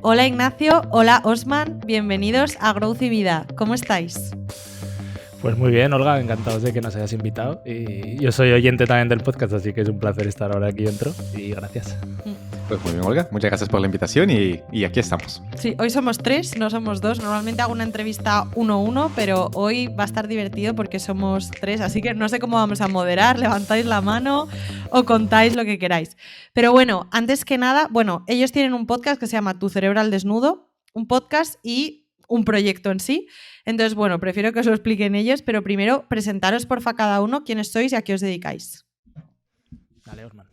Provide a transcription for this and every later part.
Hola Ignacio, hola Osman, bienvenidos a Growth y Vida. ¿Cómo estáis? Pues muy bien, Olga, encantados de que nos hayas invitado. Y yo soy oyente también del podcast, así que es un placer estar ahora aquí dentro y gracias. Pues muy bien, Olga, muchas gracias por la invitación y aquí estamos. Sí, hoy somos 3, no somos 2. Normalmente hago una entrevista 1-1, pero hoy va a estar divertido porque somos 3, así que no sé cómo vamos a moderar, levantáis la mano o contáis lo que queráis. Pero bueno, antes que nada, ellos tienen un podcast que se llama Tu cerebro al desnudo, un podcast y un proyecto en sí. Entonces, prefiero que os lo expliquen ellos, pero primero presentaros porfa cada uno quiénes sois y a qué os dedicáis. Dale, Osman.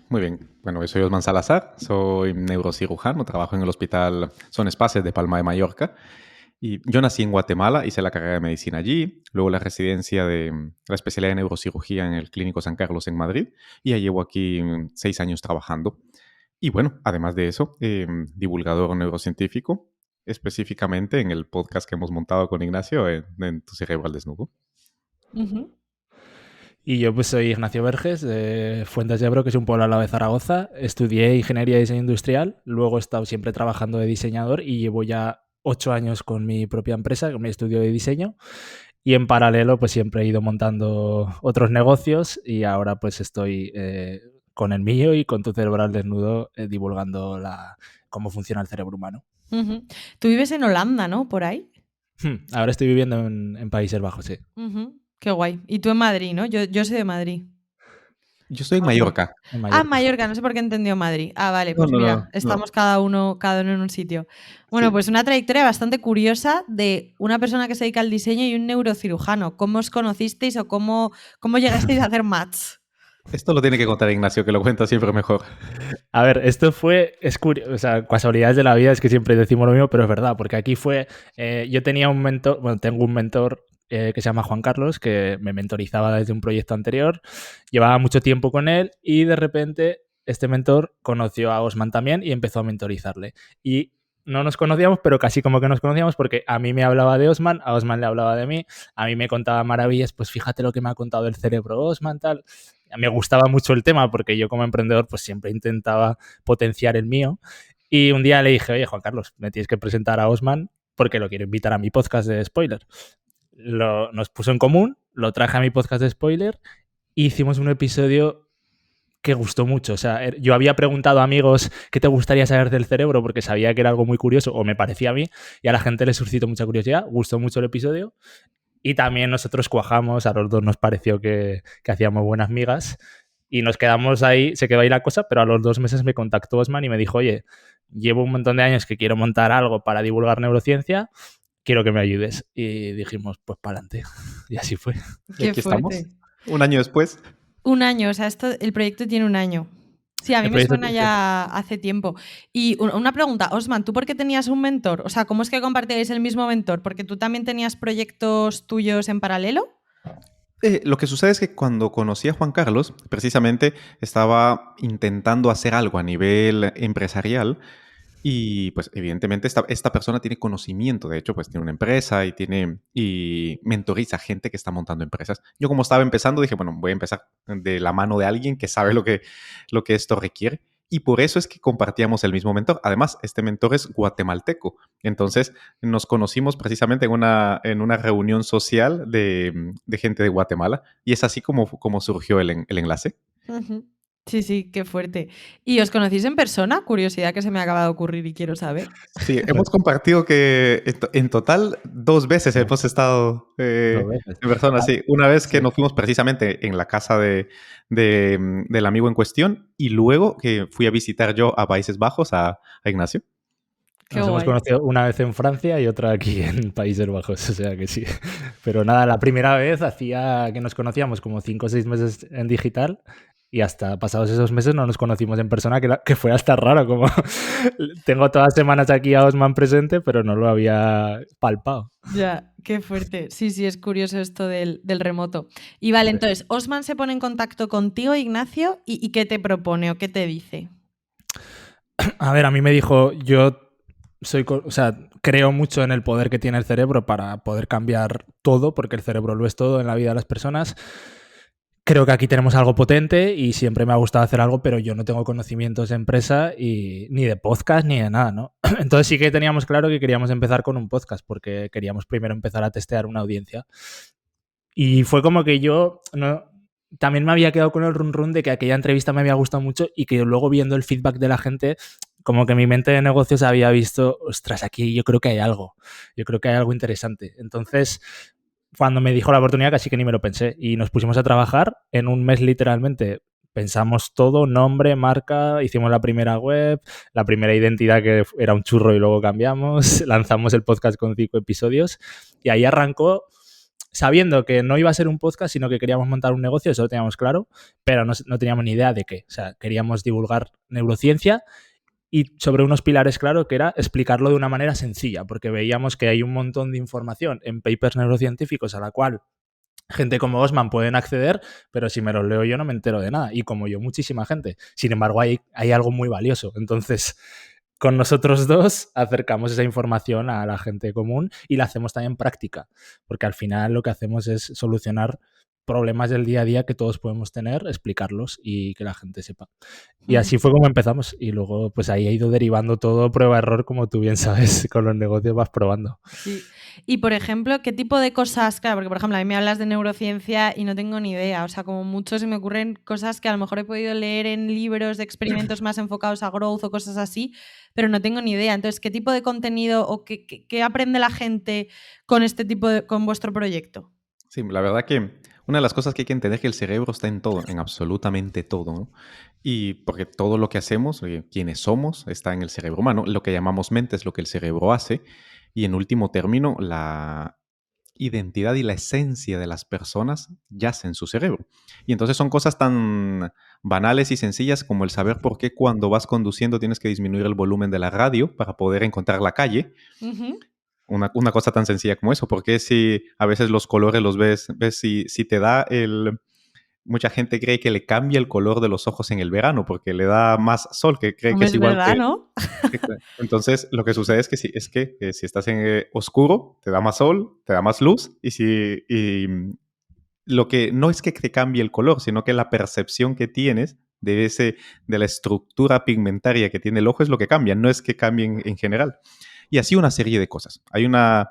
Muy bien, bueno, yo soy Osman Salazar, soy neurocirujano, trabajo en el Hospital Son Espaces de Palma de Mallorca y yo nací en Guatemala, hice la carrera de medicina allí, luego la residencia de la especialidad de neurocirugía en el Clínico San Carlos en Madrid y ya llevo aquí 6 años trabajando. Y bueno, además de eso, divulgador neurocientífico, específicamente en el podcast que hemos montado con Ignacio en Tu cerebro al desnudo. Uh-huh. Y yo pues soy Ignacio Verges, de Fuentes de Ebro, que es un pueblo al lado de Zaragoza. Estudié Ingeniería y Diseño Industrial, luego he estado siempre trabajando de diseñador y llevo ya 8 años con mi propia empresa, con mi estudio de diseño. Y en paralelo pues siempre he ido montando otros negocios y ahora pues estoy con el mío y con Tu cerebro al desnudo divulgando cómo funciona el cerebro humano. Uh-huh. Tú vives en Holanda, ¿no? Por ahí. Ahora estoy viviendo en Países Bajos, sí. Uh-huh. Qué guay. Y tú en Madrid, ¿no? Yo soy de Madrid. Yo estoy en Mallorca. En Mallorca. Mallorca, no sé por qué entendió Madrid. Vale, pues No. estamos cada uno en un sitio. Bueno, Sí. pues una trayectoria bastante curiosa de una persona que se dedica al diseño y un neurocirujano. ¿Cómo os conocisteis o cómo llegasteis a hacer match? Esto lo tiene que contar Ignacio, que lo cuenta siempre mejor. A ver, esto es curioso, o sea, casualidades de la vida, es que siempre decimos lo mismo, pero es verdad, porque aquí yo tenía un mentor, tengo un mentor que se llama Juan Carlos, que me mentorizaba desde un proyecto anterior, llevaba mucho tiempo con él y de repente este mentor conoció a Osman también y empezó a mentorizarle. Y no nos conocíamos, pero casi como que nos conocíamos porque a mí me hablaba de Osman, a Osman le hablaba de mí, a mí me contaba maravillas, pues fíjate lo que me ha contado del cerebro Osman, tal. Me gustaba mucho el tema porque yo como emprendedor pues siempre intentaba potenciar el mío. Y un día le dije, oye, Juan Carlos, me tienes que presentar a Osman porque lo quiero invitar a mi podcast de spoiler. Nos puso en común, lo traje a mi podcast de spoiler e hicimos un episodio que gustó mucho. O sea, yo había preguntado a amigos qué te gustaría saber del cerebro porque sabía que era algo muy curioso, o me parecía a mí, y a la gente le suscitó mucha curiosidad. Gustó mucho el episodio. Y también nosotros cuajamos, a los dos nos pareció que hacíamos buenas migas y nos quedamos ahí, se quedó ahí la cosa, pero a los 2 meses me contactó Osman y me dijo, oye, llevo un montón de años que quiero montar algo para divulgar neurociencia, quiero que me ayudes. Y dijimos, pues para adelante. Y así fue. Y aquí estamos, un año después. Un año, o sea, el proyecto tiene un año. Sí, a mí me suena ya hace tiempo. Y una pregunta, Osman, ¿tú por qué tenías un mentor? O sea, ¿cómo es que compartíais el mismo mentor? ¿Porque tú también tenías proyectos tuyos en paralelo? Lo que sucede es que cuando conocí a Juan Carlos, precisamente estaba intentando hacer algo a nivel empresarial y pues evidentemente esta persona tiene conocimiento, de hecho pues tiene una empresa y mentoriza gente que está montando empresas. Yo como estaba empezando dije, bueno, voy a empezar de la mano de alguien que sabe lo que esto requiere. Y por eso es que compartíamos el mismo mentor. Además, este mentor es guatemalteco. Entonces, nos conocimos precisamente en una reunión social de gente de Guatemala. Y es así como surgió el enlace. Uh-huh. Sí, qué fuerte. ¿Y os conocéis en persona? Curiosidad que se me acaba de ocurrir y quiero saber. Sí, hemos compartido que en total 2 veces hemos estado en persona. Sí, una vez que nos fuimos precisamente en la casa del amigo en cuestión y luego que fui a visitar yo a Países Bajos a Ignacio. Nos hemos conocido una vez en Francia y otra aquí en Países Bajos, o sea que sí. Pero nada, la primera vez hacía que nos conocíamos como 5 o 6 meses en digital y hasta pasados esos meses no nos conocimos en persona, que fue hasta raro, como tengo todas las semanas aquí a Osman presente, pero no lo había palpado. Ya, qué fuerte. Sí, es curioso esto del remoto. Y vale, entonces, Osman se pone en contacto contigo, Ignacio, ¿y qué te propone o qué te dice? A ver, a mí me dijo, creo mucho en el poder que tiene el cerebro para poder cambiar todo, porque el cerebro lo es todo en la vida de las personas. creo que aquí tenemos algo potente y siempre me ha gustado hacer algo, pero yo no tengo conocimientos de empresa y ni de podcast ni de nada, ¿no? Entonces sí que teníamos claro que queríamos empezar con un podcast porque queríamos primero empezar a testear una audiencia. Y fue como que yo también me había quedado con el run de que aquella entrevista me había gustado mucho y que luego viendo el feedback de la gente, como que mi mente de negocios había visto, ostras, aquí yo creo que hay algo interesante. Entonces, cuando me dijo la oportunidad casi que ni me lo pensé y nos pusimos a trabajar en un mes literalmente. Pensamos todo, nombre, marca, hicimos la primera web, la primera identidad que era un churro y luego cambiamos, lanzamos el podcast con 5 episodios y ahí arrancó sabiendo que no iba a ser un podcast, sino que queríamos montar un negocio, eso lo teníamos claro, pero no teníamos ni idea de qué. O sea, queríamos divulgar neurociencia y sobre unos pilares claros que era explicarlo de una manera sencilla, porque veíamos que hay un montón de información en papers neurocientíficos a la cual gente como Osman pueden acceder, pero si me los leo yo no me entero de nada, y como yo, muchísima gente. Sin embargo, hay algo muy valioso. Entonces, con nosotros dos acercamos esa información a la gente común y la hacemos también práctica, porque al final lo que hacemos es solucionar problemas del día a día que todos podemos tener, explicarlos y que la gente sepa. Y así fue como empezamos y luego pues ahí ha ido derivando todo prueba-error, como tú bien sabes, con los negocios vas probando. Sí. Y por ejemplo, ¿qué tipo de cosas? Claro, porque por ejemplo a mí me hablas de neurociencia y no tengo ni idea, o sea, como mucho se me ocurren cosas que a lo mejor he podido leer en libros de experimentos más enfocados a growth o cosas así, pero no tengo ni idea. Entonces, ¿qué tipo de contenido o qué aprende la gente con este tipo con vuestro proyecto? Sí, la verdad que una de las cosas que hay que entender es que el cerebro está en todo, en absolutamente todo, ¿no? Y porque todo lo que hacemos, quienes somos, está en el cerebro humano. Lo que llamamos mente es lo que el cerebro hace. Y en último término, la identidad y la esencia de las personas yace en su cerebro. Y entonces son cosas tan banales y sencillas como el saber por qué cuando vas conduciendo tienes que disminuir el volumen de la radio para poder encontrar la calle. Uh-huh. Una cosa tan sencilla como eso. Porque si a veces los colores los ves si te da el... Mucha gente cree que le cambia el color de los ojos en el verano porque le da más sol, que cree que es igual verdad, que... ¿no? Entonces, lo que sucede es que si estás en oscuro, te da más sol, te da más luz, lo que no es que te cambie el color, sino que la percepción que tienes de la estructura pigmentaria que tiene el ojo es lo que cambia, no es que cambien en general. Y así una serie de cosas. Hay una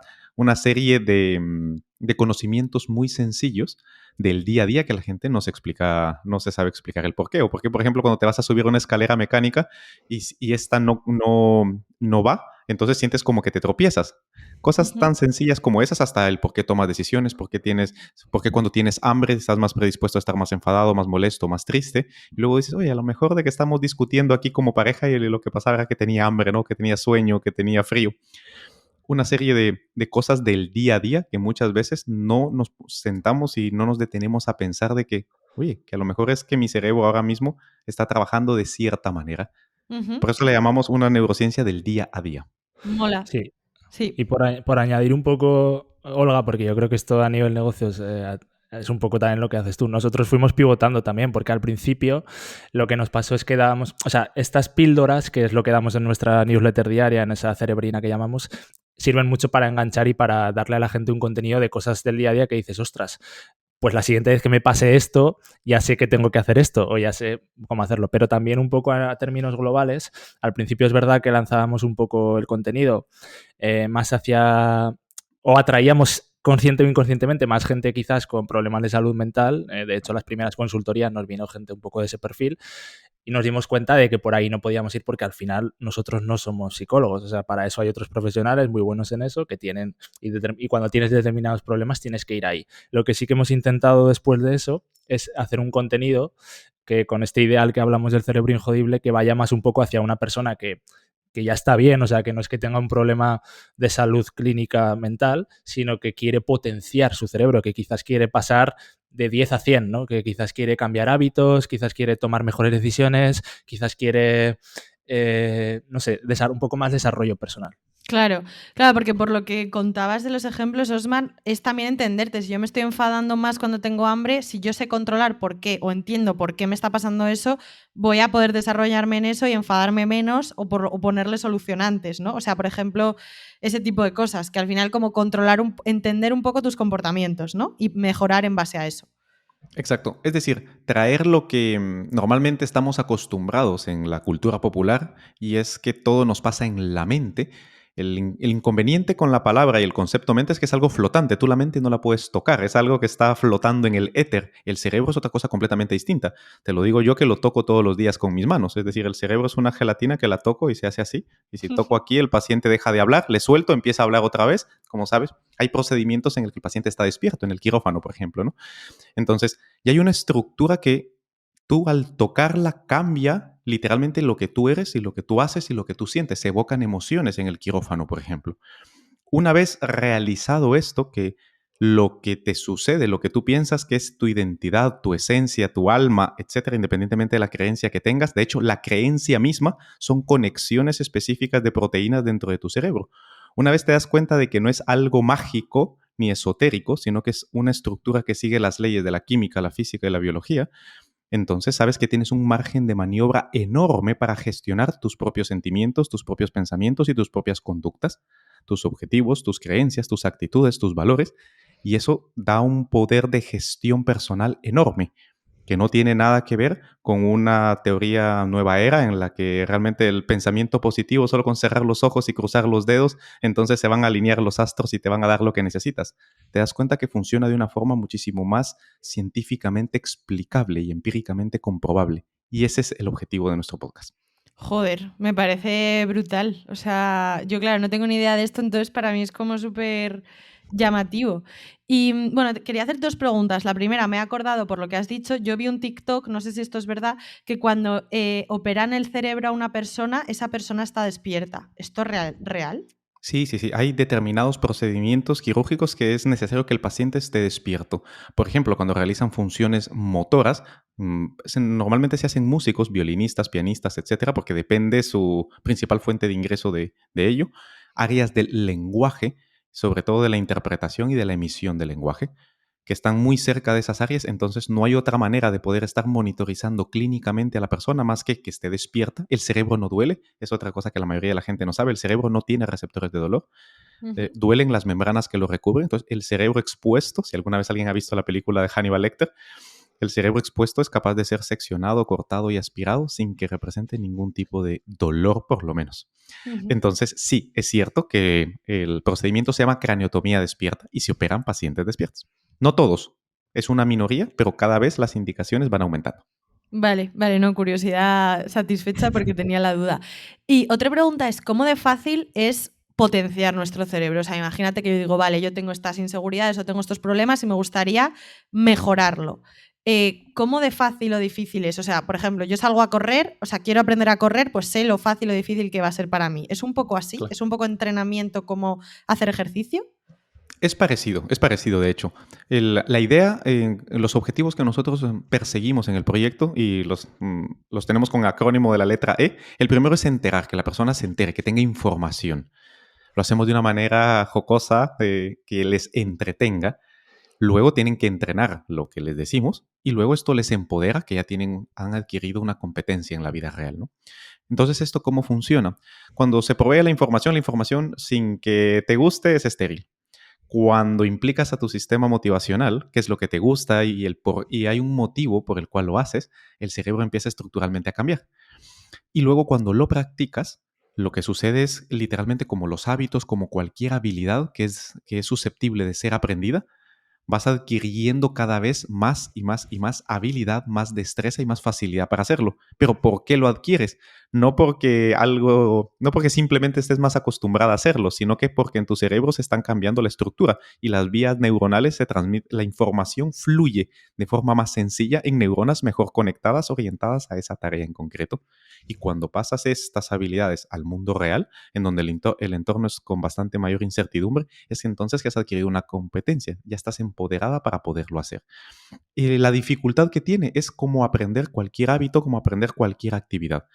serie de conocimientos muy sencillos del día a día que la gente no se sabe explicar el por qué. O por qué, por ejemplo, cuando te vas a subir una escalera mecánica y esta no va, entonces sientes como que te tropiezas. Cosas tan sencillas como esas, hasta el por qué tomas decisiones, por qué cuando tienes hambre estás más predispuesto a estar más enfadado, más molesto, más triste. Y luego dices, oye, a lo mejor de que estamos discutiendo aquí como pareja y lo que pasaba era que tenía hambre, ¿no? Que tenía sueño, que tenía frío. Una serie de cosas del día a día que muchas veces no nos sentamos y no nos detenemos a pensar de que, oye, que a lo mejor es que mi cerebro ahora mismo está trabajando de cierta manera. Uh-huh. Por eso le llamamos una neurociencia del día a día. Mola. Sí. Sí. Y por añadir un poco, Olga, porque yo creo que esto a nivel negocios es un poco también lo que haces tú. Nosotros fuimos pivotando también, porque al principio lo que nos pasó es que dábamos, o sea, estas píldoras, que es lo que damos en nuestra newsletter diaria, en esa cerebrina que llamamos, sirven mucho para enganchar y para darle a la gente un contenido de cosas del día a día que dices, ostras, pues la siguiente vez que me pase esto, ya sé que tengo que hacer esto o ya sé cómo hacerlo. Pero también un poco a términos globales, al principio es verdad que lanzábamos un poco el contenido más hacia... o atraíamos consciente o inconscientemente más gente quizás con problemas de salud mental. De hecho, las primeras consultorías nos vino gente un poco de ese perfil y nos dimos cuenta de que por ahí no podíamos ir porque al final nosotros no somos psicólogos. O sea, para eso hay otros profesionales muy buenos en eso que tienen y cuando tienes determinados problemas tienes que ir ahí. Lo que sí que hemos intentado después de eso es hacer un contenido que con este ideal que hablamos del cerebro injodible que vaya más un poco hacia una persona que ya está bien, o sea, que no es que tenga un problema de salud clínica mental, sino que quiere potenciar su cerebro, que quizás quiere pasar de 10 a 100, ¿no? Que quizás quiere cambiar hábitos, quizás quiere tomar mejores decisiones, quizás quiere, no sé, un poco más desarrollo personal. Claro, porque por lo que contabas de los ejemplos, Osman, es también entenderte. Si yo me estoy enfadando más cuando tengo hambre, si yo sé controlar por qué o entiendo por qué me está pasando eso, voy a poder desarrollarme en eso y enfadarme menos o ponerle solucionantes, ¿no? O sea, por ejemplo, ese tipo de cosas, que al final como entender un poco tus comportamientos, ¿no? Y mejorar en base a eso. Exacto. Es decir, traer lo que normalmente estamos acostumbrados en la cultura popular y es que todo nos pasa en la mente. El inconveniente con la palabra y el concepto mente es que es algo flotante. Tú la mente no la puedes tocar. Es algo que está flotando en el éter. El cerebro es otra cosa completamente distinta. Te lo digo yo que lo toco todos los días con mis manos. Es decir, el cerebro es una gelatina que la toco y se hace así. Y si toco aquí, el paciente deja de hablar, le suelto, empieza a hablar otra vez. Como sabes, hay procedimientos en el que el paciente está despierto, en el quirófano, por ejemplo, ¿no? Entonces, y hay una estructura que tú al tocarla cambia literalmente lo que tú eres y lo que tú haces y lo que tú sientes. Se evocan emociones en el quirófano, por ejemplo. Una vez realizado esto, que lo que te sucede, lo que tú piensas que es tu identidad, tu esencia, tu alma, etcétera, independientemente de la creencia que tengas, de hecho, la creencia misma son conexiones específicas de proteínas dentro de tu cerebro. Una vez te das cuenta de que no es algo mágico ni esotérico, sino que es una estructura que sigue las leyes de la química, la física y la biología, entonces sabes que tienes un margen de maniobra enorme para gestionar tus propios sentimientos, tus propios pensamientos y tus propias conductas, tus objetivos, tus creencias, tus actitudes, tus valores. Y eso da un poder de gestión personal enorme, que no tiene nada que ver con una teoría nueva era en la que realmente el pensamiento positivo, solo con cerrar los ojos y cruzar los dedos, entonces se van a alinear los astros y te van a dar lo que necesitas. Te das cuenta que funciona de una forma muchísimo más científicamente explicable y empíricamente comprobable. Y ese es el objetivo de nuestro podcast. Joder, me parece brutal. O sea, yo claro, no tengo ni idea de esto, entonces para mí es como súper llamativo. Y bueno, quería hacer dos preguntas. La primera, me he acordado por lo que has dicho, yo vi un TikTok, no sé si esto es verdad, que cuando operan el cerebro a una persona, esa persona está despierta. ¿Esto es real? Sí, sí, sí. Hay determinados procedimientos quirúrgicos que es necesario que el paciente esté despierto. Por ejemplo, cuando realizan funciones motoras, normalmente se hacen músicos, violinistas, pianistas, etcétera, porque depende su principal fuente de ingreso de ello. Áreas del lenguaje, sobre todo de la interpretación y de la emisión del lenguaje, que están muy cerca de esas áreas, entonces no hay otra manera de poder estar monitorizando clínicamente a la persona más que esté despierta. El cerebro no duele, es otra cosa que la mayoría de la gente no sabe, el cerebro no tiene receptores de dolor. Duelen las membranas que lo recubren, entonces el cerebro expuesto, si alguna vez alguien ha visto la película de Hannibal Lecter, el cerebro expuesto es capaz de ser seccionado, cortado y aspirado sin que represente ningún tipo de dolor, por lo menos. Entonces, sí, es cierto que el procedimiento se llama craniotomía despierta y se operan pacientes despiertos. No todos, es una minoría, pero cada vez las indicaciones van aumentando. Vale, no, curiosidad satisfecha porque tenía la duda. Y otra pregunta es, ¿cómo de fácil es potenciar nuestro cerebro? O sea, imagínate que yo digo, vale, yo tengo estas inseguridades o tengo estos problemas y me gustaría mejorarlo. ¿Cómo de fácil o difícil es? O sea, por ejemplo, yo salgo a correr, o sea, quiero aprender a correr, pues sé lo fácil o difícil que va a ser para mí. ¿Es un poco así? Claro. ¿Es un poco entrenamiento como hacer ejercicio? Es parecido de hecho. La idea, los objetivos que nosotros perseguimos en el proyecto y los tenemos con acrónimo de la letra E, el primero es enterar, que la persona se entere, que tenga información. Lo hacemos de una manera jocosa, que les entretenga. Luego tienen que entrenar lo que les decimos y luego esto les empodera, que ya han adquirido una competencia en la vida real, ¿no? Entonces, ¿esto cómo funciona? Cuando se provee la información sin que te guste es estéril. Cuando implicas a tu sistema motivacional, qué es lo que te gusta y hay un motivo por el cual lo haces, el cerebro empieza estructuralmente a cambiar. Y luego cuando lo practicas, lo que sucede es literalmente como los hábitos, como cualquier habilidad que es susceptible de ser aprendida, vas adquiriendo cada vez más y más y más habilidad, más destreza y más facilidad para hacerlo. Pero ¿por qué lo adquieres? No porque simplemente estés más acostumbrada a hacerlo, sino que porque en tu cerebro se están cambiando la estructura y las vías neuronales se transmiten, la información fluye de forma más sencilla en neuronas mejor conectadas, orientadas a esa tarea en concreto. Y cuando pasas estas habilidades al mundo real, en donde el entorno es con bastante mayor incertidumbre, es entonces que has adquirido una competencia, ya estás empoderada para poderlo hacer. Y la dificultad que tiene es como aprender cualquier hábito, como aprender cualquier actividad.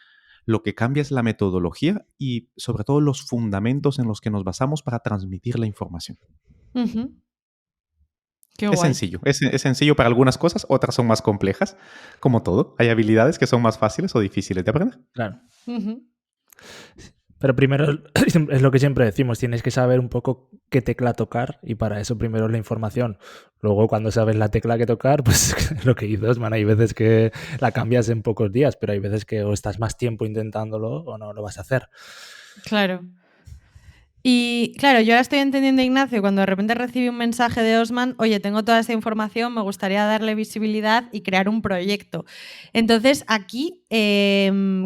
Lo que cambia es la metodología y sobre todo los fundamentos en los que nos basamos para transmitir la información. Qué Es guay. sencillo, es sencillo para algunas cosas, otras son más complejas, como todo. Hay habilidades que son más fáciles o difíciles de aprender. Claro. Pero primero, es lo que siempre decimos, tienes que saber un poco qué tecla tocar y para eso primero es la información. Luego cuando sabes la tecla que tocar, pues lo que dices, man, hay veces que la cambias en pocos días, pero hay veces que o estás más tiempo intentándolo o no lo vas a hacer. Claro. Y claro, yo ahora estoy entendiendo, Ignacio, cuando de repente recibí un mensaje de Osman, oye, tengo toda esta información, me gustaría darle visibilidad y crear un proyecto. Entonces, aquí,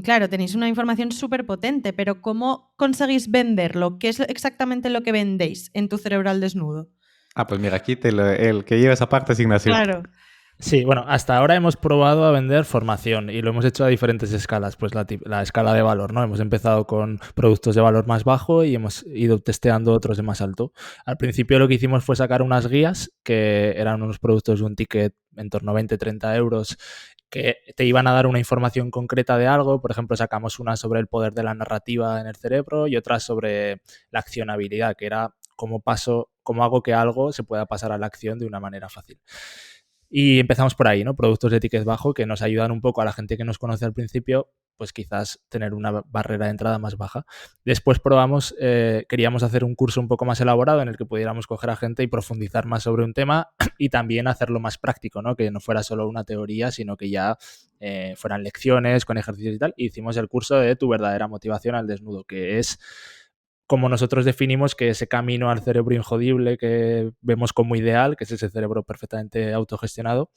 claro, tenéis una información súper potente, pero ¿cómo conseguís venderlo? ¿Qué es exactamente lo que vendéis en tu cerebro al desnudo? Ah, pues mira, aquí el que lleva esa parte es Ignacio. Claro. Sí, bueno, hasta ahora hemos probado a vender formación y lo hemos hecho a diferentes escalas, pues la escala de valor, ¿no? Hemos empezado con productos de valor más bajo y hemos ido testeando otros de más alto. Al principio lo que hicimos fue sacar unas guías que eran unos productos de un ticket en torno a 20-30 euros que te iban a dar una información concreta de algo. Por ejemplo, sacamos una sobre el poder de la narrativa en el cerebro y otra sobre la accionabilidad, que era cómo hago que algo se pueda pasar a la acción de una manera fácil. Y empezamos por ahí, ¿no? Productos de ticket bajo que nos ayudan un poco a la gente que nos conoce al principio, pues quizás tener una barrera de entrada más baja. Después probamos, queríamos hacer un curso un poco más elaborado en el que pudiéramos coger a gente y profundizar más sobre un tema y también hacerlo más práctico, ¿no? Que no fuera solo una teoría, sino que ya fueran lecciones con ejercicios y tal. Y hicimos el curso de Tu verdadera motivación al desnudo, que es como nosotros definimos que ese camino al cerebro injodible que vemos como ideal, que es ese cerebro perfectamente autogestionado,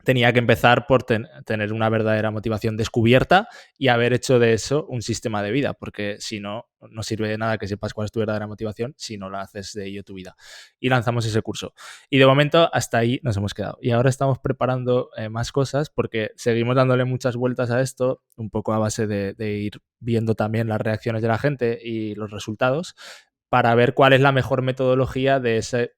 tenía que empezar por tener una verdadera motivación descubierta y haber hecho de eso un sistema de vida, porque si no, no sirve de nada que sepas cuál es tu verdadera motivación si no la haces de ello tu vida. Y lanzamos ese curso. Y de momento hasta ahí nos hemos quedado. Y ahora estamos preparando más cosas porque seguimos dándole muchas vueltas a esto, un poco a base de ir viendo también las reacciones de la gente y los resultados para ver cuál es la mejor metodología de ese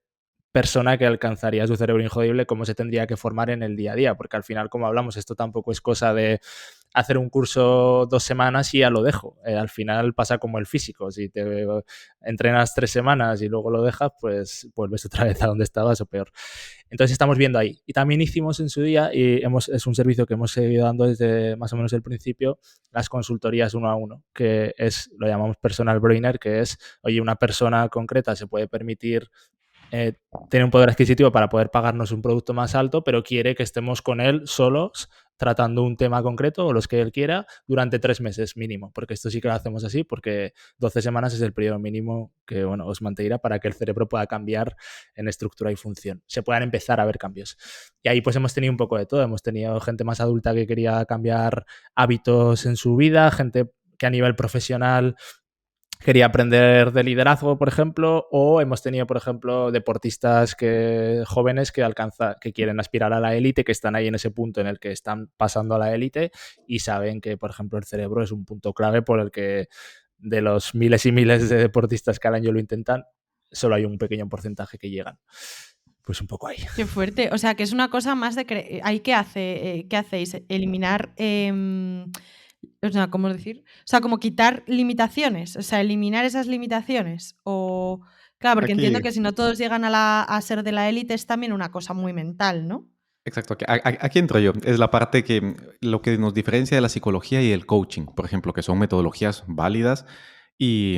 persona que alcanzaría su cerebro injodible, cómo se tendría que formar en el día a día, porque al final, como hablamos, esto tampoco es cosa de hacer un curso 2 semanas y ya lo dejo. Al final pasa como el físico, si te entrenas 3 semanas y luego lo dejas, pues vuelves otra vez a donde estabas o peor. Entonces estamos viendo ahí. Y también hicimos en su día, y es un servicio que hemos seguido dando desde más o menos el principio, las consultorías 1 a 1, que lo llamamos personal brainer, que es, oye, una persona concreta se puede permitir tiene un poder adquisitivo para poder pagarnos un producto más alto, pero quiere que estemos con él solos tratando un tema concreto o los que él quiera durante 3 meses mínimo, porque esto sí que lo hacemos así, porque 12 semanas es el periodo mínimo que, bueno, os mantendrá para que el cerebro pueda cambiar en estructura y función, se puedan empezar a ver cambios. Y ahí pues hemos tenido un poco de todo, hemos tenido gente más adulta que quería cambiar hábitos en su vida, gente que a nivel profesional quería aprender de liderazgo, por ejemplo, o hemos tenido, por ejemplo, deportistas jóvenes que quieren aspirar a la élite, que están ahí en ese punto en el que están pasando a la élite y saben que, por ejemplo, el cerebro es un punto clave por el que de los miles y miles de deportistas que al año lo intentan, solo hay un pequeño porcentaje que llegan. Pues un poco ahí. Qué fuerte. O sea, que es una cosa más de... ¿Ahí qué hacéis? Eliminar... o sea, ¿cómo decir? O sea, como quitar limitaciones, o sea, eliminar esas limitaciones. O. Claro, porque Aquí, entiendo que si no todos llegan a ser de la élite es también una cosa muy mental, ¿no? exacto, aquí entro yo. Es la parte que lo que nos diferencia de la psicología y el coaching, por ejemplo, que son metodologías válidas y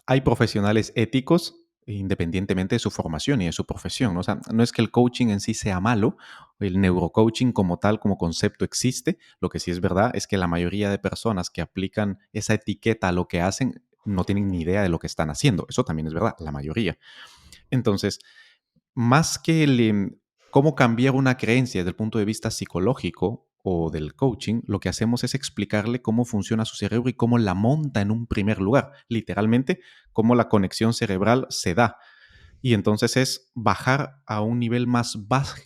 hay profesionales éticos independientemente de su formación y de su profesión, ¿no? O sea, no es que el coaching en sí sea malo, el neurocoaching como tal, como concepto existe. Lo que sí es verdad es que la mayoría de personas que aplican esa etiqueta a lo que hacen no tienen ni idea de lo que están haciendo. Eso también es verdad, la mayoría. Entonces, más que cómo cambiar una creencia desde el punto de vista psicológico o del coaching, lo que hacemos es explicarle cómo funciona su cerebro y cómo la monta en un primer lugar. Literalmente, cómo la conexión cerebral se da. Y entonces es bajar a un nivel más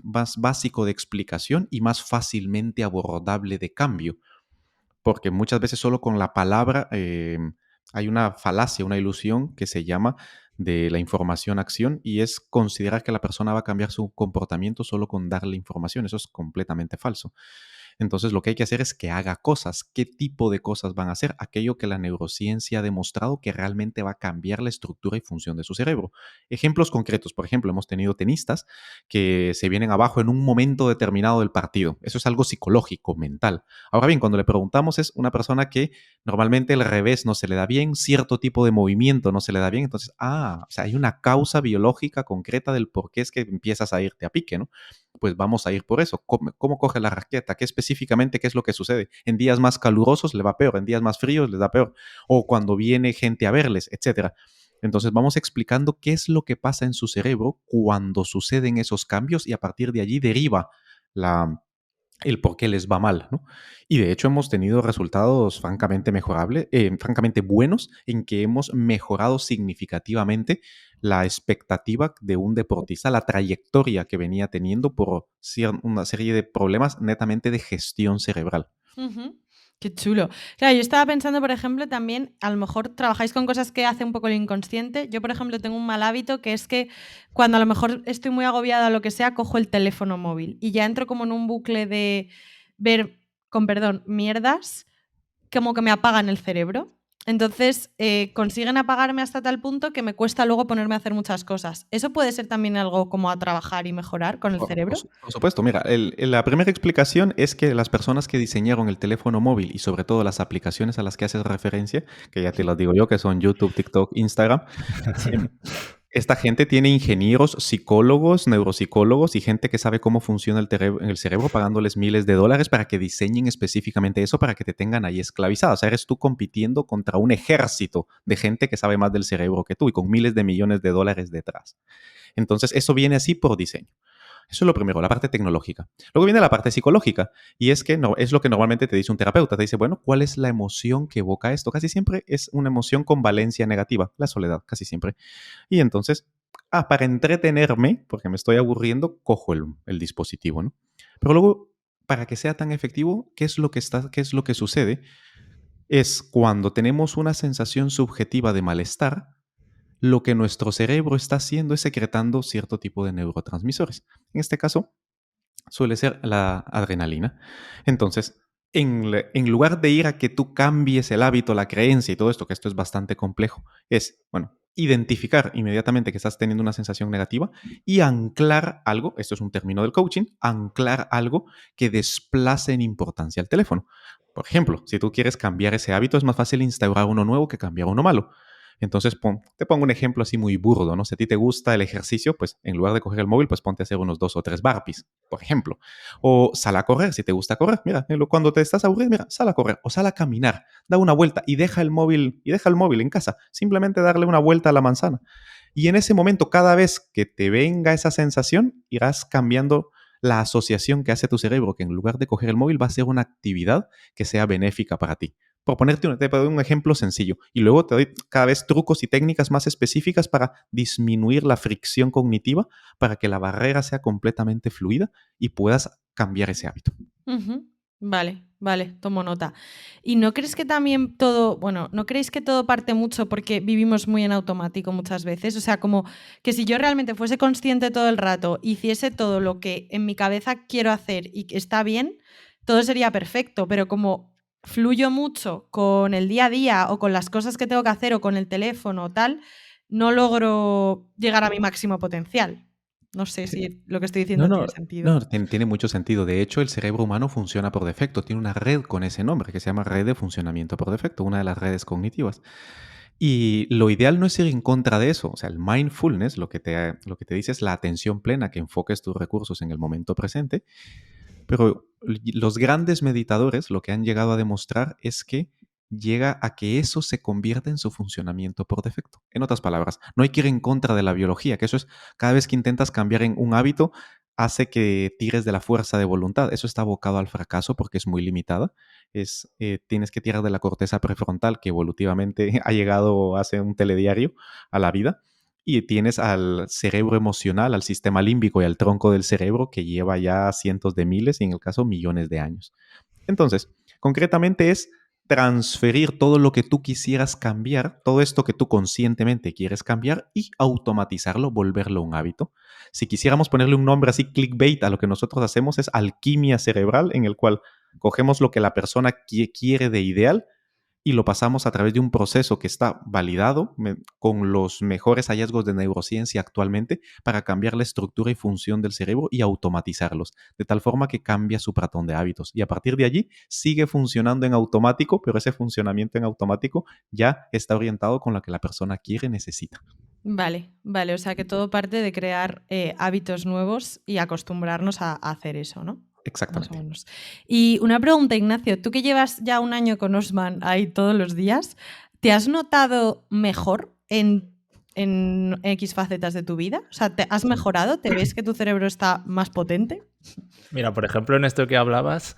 básico de explicación y más fácilmente abordable de cambio. Porque muchas veces solo con la palabra hay una falacia, una ilusión que se llama de la información-acción y es considerar que la persona va a cambiar su comportamiento solo con darle información. Eso es completamente falso. Entonces, lo que hay que hacer es que haga cosas. ¿Qué tipo de cosas van a hacer? Aquello que la neurociencia ha demostrado que realmente va a cambiar la estructura y función de su cerebro. Ejemplos concretos. Por ejemplo, hemos tenido tenistas que se vienen abajo en un momento determinado del partido. Eso es algo psicológico, mental. Ahora bien, cuando le preguntamos es una persona que normalmente el revés no se le da bien, cierto tipo de movimiento no se le da bien. Entonces, o sea, hay una causa biológica concreta del por qué es que empiezas a irte a pique, ¿no? Pues vamos a ir por eso. ¿Cómo coge la raqueta? ¿Qué específicamente qué es lo que sucede? En días más calurosos le va peor, en días más fríos les da peor, o cuando viene gente a verles, etcétera. Entonces vamos explicando qué es lo que pasa en su cerebro cuando suceden esos cambios y a partir de allí deriva la, el por qué les va mal, ¿no? Y de hecho hemos tenido resultados francamente mejorables, francamente buenos, en que hemos mejorado significativamente la expectativa de un deportista, la trayectoria que venía teniendo por una serie de problemas netamente de gestión cerebral. Ujú. Qué chulo. Claro, yo estaba pensando, por ejemplo, también, a lo mejor trabajáis con cosas que hace un poco el inconsciente. Yo, por ejemplo, tengo un mal hábito que es que cuando a lo mejor estoy muy agobiada o lo que sea, cojo el teléfono móvil y ya entro como en un bucle de ver, con perdón, mierdas, como que me apagan el cerebro. Entonces, consiguen apagarme hasta tal punto que me cuesta luego ponerme a hacer muchas cosas. ¿Eso puede ser también algo como a trabajar y mejorar con el cerebro? Por supuesto, mira, la primera explicación es que las personas que diseñaron el teléfono móvil y sobre todo las aplicaciones a las que haces referencia, que ya te las digo yo, que son YouTube, TikTok, Instagram, em, esta gente tiene ingenieros, psicólogos, neuropsicólogos y gente que sabe cómo funciona el cerebro pagándoles miles de dólares para que diseñen específicamente eso para que te tengan ahí esclavizado. O sea, eres tú compitiendo contra un ejército de gente que sabe más del cerebro que tú y con miles de millones de dólares detrás. Entonces, eso viene así por diseño. Eso es lo primero, la parte tecnológica. Luego viene la parte psicológica, y es que no, es lo que normalmente te dice un terapeuta. Te dice, bueno, ¿cuál es la emoción que evoca esto? Casi siempre es una emoción con valencia negativa, la soledad, casi siempre. Y entonces, para entretenerme, porque me estoy aburriendo, cojo el dispositivo, ¿no? Pero luego, para que sea tan efectivo, qué es lo que sucede? Es cuando tenemos una sensación subjetiva de malestar, lo que nuestro cerebro está haciendo es secretando cierto tipo de neurotransmisores. En este caso, suele ser la adrenalina. Entonces, en lugar de ir a que tú cambies el hábito, la creencia y todo esto, que esto es bastante complejo, es, bueno, identificar inmediatamente que estás teniendo una sensación negativa y anclar algo, esto es un término del coaching, anclar algo que desplace en importancia al teléfono. Por ejemplo, si tú quieres cambiar ese hábito, es más fácil instaurar uno nuevo que cambiar uno malo. Entonces, te pongo un ejemplo así muy burdo, ¿no? Si a ti te gusta el ejercicio, pues en lugar de coger el móvil, pues ponte a hacer unos 2 o 3 burpees, por ejemplo. O sal a correr, si te gusta correr. Mira, cuando te estás aburrido, mira, sal a correr o sal a caminar, da una vuelta y deja el móvil en casa. Simplemente darle una vuelta a la manzana. Y en ese momento, cada vez que te venga esa sensación, irás cambiando la asociación que hace tu cerebro, que en lugar de coger el móvil va a ser una actividad que sea benéfica para ti. Por te doy un ejemplo sencillo y luego te doy cada vez trucos y técnicas más específicas para disminuir la fricción cognitiva para que la barrera sea completamente fluida y puedas cambiar ese hábito. Ujú. Vale, vale, tomo nota. ¿Y no crees que también todo, bueno, no creéis que todo parte mucho porque vivimos muy en automático muchas veces? O sea, como que si yo realmente fuese consciente todo el rato, hiciese todo lo que en mi cabeza quiero hacer y que está bien, todo sería perfecto, pero como fluyo mucho con el día a día o con las cosas que tengo que hacer o con el teléfono o tal, no logro llegar a mi máximo potencial. No sé Sí. si lo que estoy No, diciendo no, tiene sentido. no, tiene mucho sentido. De hecho, el cerebro humano funciona por defecto. Tiene una red con ese nombre que se llama red de funcionamiento por defecto, una de las redes cognitivas. Y lo ideal no es ir en contra de eso. O sea, el mindfulness lo que te dice es la atención plena, que enfoques tus recursos en el momento presente. Pero los grandes meditadores lo que han llegado a demostrar es que llega a que eso se convierta en su funcionamiento por defecto. En otras palabras, no hay que ir en contra de la biología, que eso es cada vez que intentas cambiar en un hábito, hace que tires de la fuerza de voluntad. Eso está abocado al fracaso porque es muy limitada. Tienes que tirar de la corteza prefrontal, que evolutivamente ha llegado hace un telediario a la vida y tienes al cerebro emocional, al sistema límbico y al tronco del cerebro que lleva ya cientos de miles y en el caso millones de años. Entonces, concretamente es transferir todo lo que tú quisieras cambiar, todo esto que tú conscientemente quieres cambiar y automatizarlo, volverlo un hábito. Si quisiéramos ponerle un nombre así, clickbait, a lo que nosotros hacemos es alquimia cerebral, en el cual cogemos lo que la persona quiere de ideal y lo pasamos a través de un proceso que está validado con los mejores hallazgos de neurociencia actualmente para cambiar la estructura y función del cerebro y automatizarlos, de tal forma que cambia su patrón de hábitos. Y a partir de allí sigue funcionando en automático, pero ese funcionamiento en automático ya está orientado con lo que la persona quiere y necesita. Vale, o sea que todo parte de crear hábitos nuevos y acostumbrarnos a hacer eso, ¿no? Exactamente. Más o menos. Y una pregunta, Ignacio, tú que llevas ya un año con Osman ahí todos los días, ¿te has notado mejor en X facetas de tu vida? O sea, ¿te has mejorado? ¿Te ves que tu cerebro está más potente? Mira, por ejemplo, en esto que hablabas,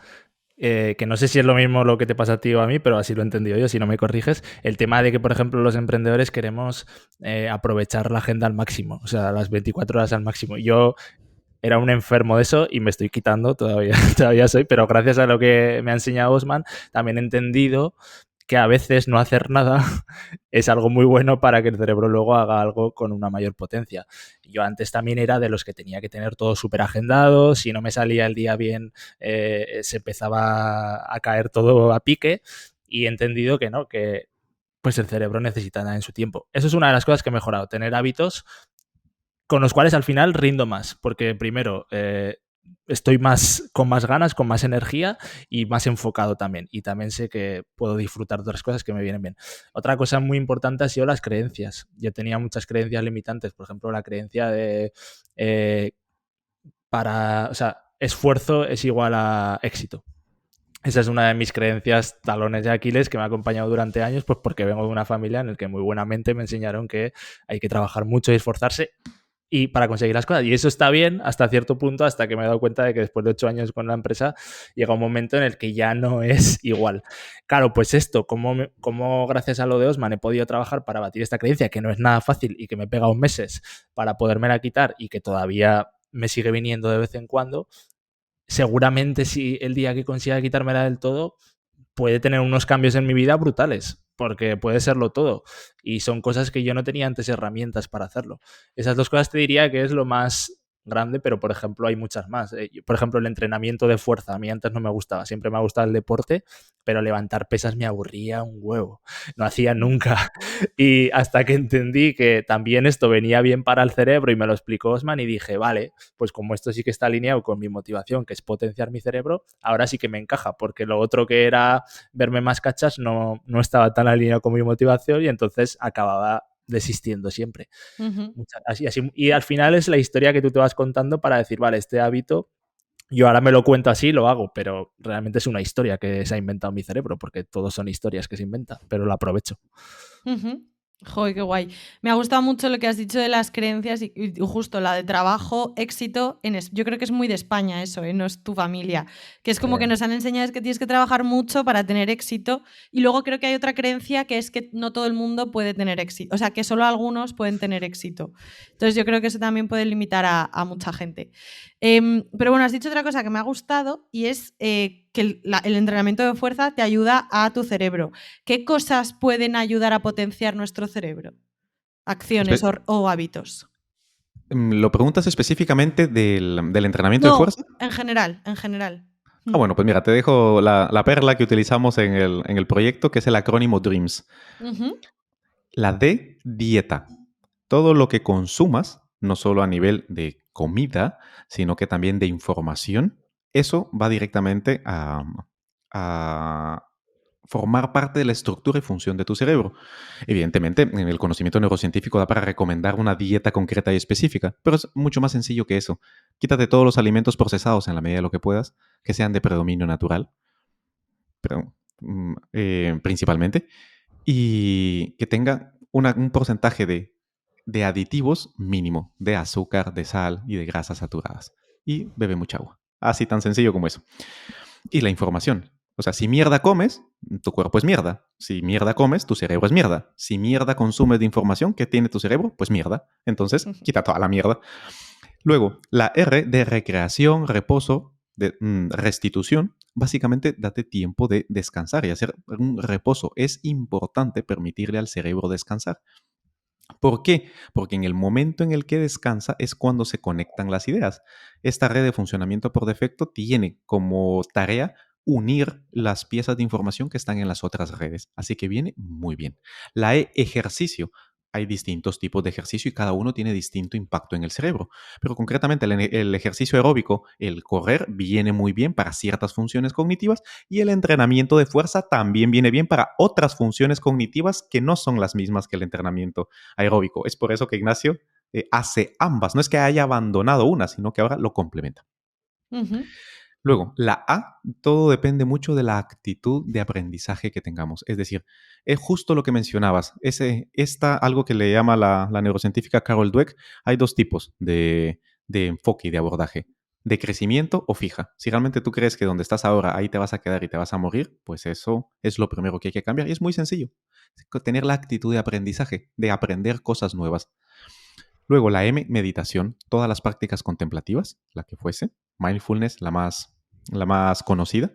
que no sé si es lo mismo lo que te pasa a ti o a mí, pero así lo he entendido yo, si no me corriges, el tema de que, por ejemplo, los emprendedores queremos aprovechar la agenda al máximo, o sea, las 24 horas al máximo. Yo era un enfermo de eso y me estoy quitando, todavía soy, pero gracias a lo que me ha enseñado Osman, también he entendido que a veces no hacer nada es algo muy bueno para que el cerebro luego haga algo con una mayor potencia. Yo antes también era de los que tenía que tener todo súper agendado, si no me salía el día bien se empezaba a caer todo a pique y he entendido que no, que pues el cerebro necesita nada en su tiempo. Eso es una de las cosas que he mejorado, tener hábitos con los cuales al final rindo más, porque primero estoy con más ganas, con más energía y más enfocado también. Y también sé que puedo disfrutar de otras cosas que me vienen bien. Otra cosa muy importante ha sido las creencias. Yo tenía muchas creencias limitantes, por ejemplo, la creencia de esfuerzo es igual a éxito. Esa es una de mis creencias talones de Aquiles que me ha acompañado durante años, pues porque vengo de una familia en la que muy buenamente me enseñaron que hay que trabajar mucho y esforzarse y para conseguir las cosas. Y eso está bien hasta cierto punto, hasta que me he dado cuenta de que después de 8 años con la empresa llega un momento en el que ya no es igual. Claro, pues esto, como gracias a lo de Osman he podido trabajar para batir esta creencia, que no es nada fácil y que me he pegado meses para podérmela quitar y que todavía me sigue viniendo de vez en cuando, seguramente si el día que consiga quitármela del todo, puede tener unos cambios en mi vida brutales, porque puede serlo todo. Y son cosas que yo no tenía antes herramientas para hacerlo. Esas dos cosas te diría que es lo más grande, pero por ejemplo hay muchas más. Por ejemplo, el entrenamiento de fuerza. A mí antes no me gustaba, siempre me ha gustado el deporte, pero levantar pesas me aburría un huevo. No hacía nunca. Y hasta que entendí que también esto venía bien para el cerebro y me lo explicó Osman y dije, vale, pues como esto sí que está alineado con mi motivación, que es potenciar mi cerebro, ahora sí que me encaja, porque lo otro que era verme más cachas no estaba tan alineado con mi motivación y entonces acababa desistiendo siempre. Uh-huh. Y al final es la historia que tú te vas contando para decir, vale, este hábito, yo ahora me lo cuento así, lo hago, pero realmente es una historia que se ha inventado mi cerebro, porque todos son historias que se inventan, pero lo aprovecho. Uh-huh. Joder, qué guay. Me ha gustado mucho lo que has dicho de las creencias y justo la de trabajo, éxito. Yo creo que es muy de España eso, no es tu familia. Que es como que nos han enseñado es que tienes que trabajar mucho para tener éxito. Y luego creo que hay otra creencia que es que no todo el mundo puede tener éxito. O sea, que solo algunos pueden tener éxito. Entonces yo creo que eso también puede limitar a mucha gente. Pero bueno, has dicho otra cosa que me ha gustado y es que el entrenamiento de fuerza te ayuda a tu cerebro. ¿Qué cosas pueden ayudar a potenciar nuestro cerebro? Acciones o hábitos. ¿Lo preguntas específicamente del entrenamiento de fuerza? En general. Ah, bueno, pues mira, te dejo la perla que utilizamos en el proyecto, que es el acrónimo DREAMS. Uh-huh. La D, dieta. Todo lo que consumas, no solo a nivel de comida, sino que también de información, eso va directamente a formar parte de la estructura y función de tu cerebro. Evidentemente, en el conocimiento neurocientífico da para recomendar una dieta concreta y específica, pero es mucho más sencillo que eso. Quítate todos los alimentos procesados en la medida de lo que puedas, que sean de predominio natural, pero, principalmente, y que tenga un porcentaje de aditivos mínimo, de azúcar, de sal y de grasas saturadas. Y bebe mucha agua. Así tan sencillo como eso. Y la información. O sea, si mierda comes, tu cuerpo es mierda. Si mierda comes, tu cerebro es mierda. Si mierda consumes de información que tiene tu cerebro, pues mierda. Entonces, quita toda la mierda. Luego, la R de recreación, reposo, de restitución. básicamente date tiempo de descansar y hacer un reposo. Es importante permitirle al cerebro descansar. ¿Por qué? Porque en el momento en el que descansa es cuando se conectan las ideas. Esta red de funcionamiento por defecto tiene como tarea unir las piezas de información que están en las otras redes. Así que viene muy bien. La ejercicio. Hay distintos tipos de ejercicio y cada uno tiene distinto impacto en el cerebro. Pero concretamente el ejercicio aeróbico, el correr, viene muy bien para ciertas funciones cognitivas y el entrenamiento de fuerza también viene bien para otras funciones cognitivas que no son las mismas que el entrenamiento aeróbico. Es por eso que Ignacio hace ambas. No es que haya abandonado una, sino que ahora lo complementa. Ujú. Luego, la A, todo depende mucho de la actitud de aprendizaje que tengamos. Es decir, es justo lo que mencionabas. Algo que le llama la neurocientífica Carol Dweck, hay dos tipos de enfoque y de abordaje. De crecimiento o fija. Si realmente tú crees que donde estás ahora, ahí te vas a quedar y te vas a morir, pues eso es lo primero que hay que cambiar. Y es muy sencillo. Tener la actitud de aprendizaje, de aprender cosas nuevas. Luego, la M, meditación. Todas las prácticas contemplativas, la que fuese. Mindfulness, la más conocida.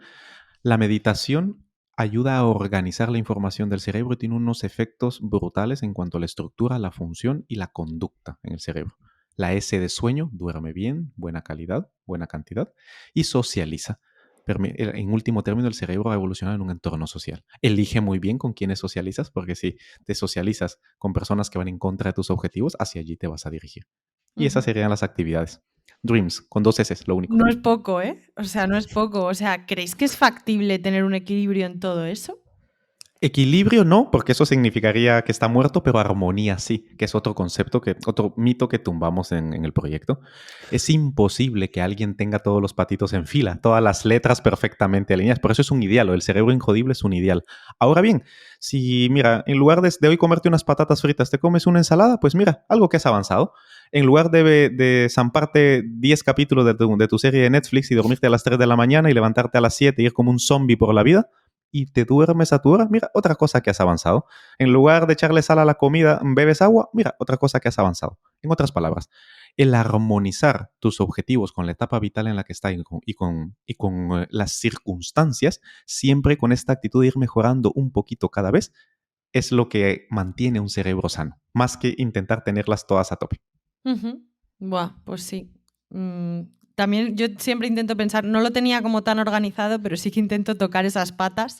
La meditación ayuda a organizar la información del cerebro y tiene unos efectos brutales en cuanto a la estructura, la función y la conducta en el cerebro. La S de sueño, duerme bien, buena calidad, buena cantidad y socializa. En último término, el cerebro va a evolucionar en un entorno social. Elige muy bien con quiénes socializas, porque si te socializas con personas que van en contra de tus objetivos, hacia allí te vas a dirigir. Y esas Ujú. serían las actividades. Dreams, con 2 S, lo único. No es poco, ¿eh? O sea, no es poco. O sea, ¿creéis que es factible tener un equilibrio en todo eso? Equilibrio no, porque eso significaría que está muerto, pero armonía sí, que es otro concepto, otro mito que tumbamos en el proyecto. Es imposible que alguien tenga todos los patitos en fila, todas las letras perfectamente alineadas. Por eso es un ideal, o el cerebro injodible es un ideal. Ahora bien, si, mira, en lugar de hoy comerte unas patatas fritas, te comes una ensalada, pues mira, algo que has avanzado. En lugar de zamparte 10 capítulos de tu serie de Netflix y dormirte a las 3 de la mañana y levantarte a las 7 y ir como un zombie por la vida, y te duermes a tu hora, mira, otra cosa que has avanzado. En lugar de echarle sal a la comida, bebes agua, mira, otra cosa que has avanzado. En otras palabras, el armonizar tus objetivos con la etapa vital en la que estás y con las circunstancias, siempre con esta actitud de ir mejorando un poquito cada vez, es lo que mantiene un cerebro sano, más que intentar tenerlas todas a tope. Ujú. Buah, pues sí. También yo siempre intento pensar, no lo tenía como tan organizado, pero sí que intento tocar esas patas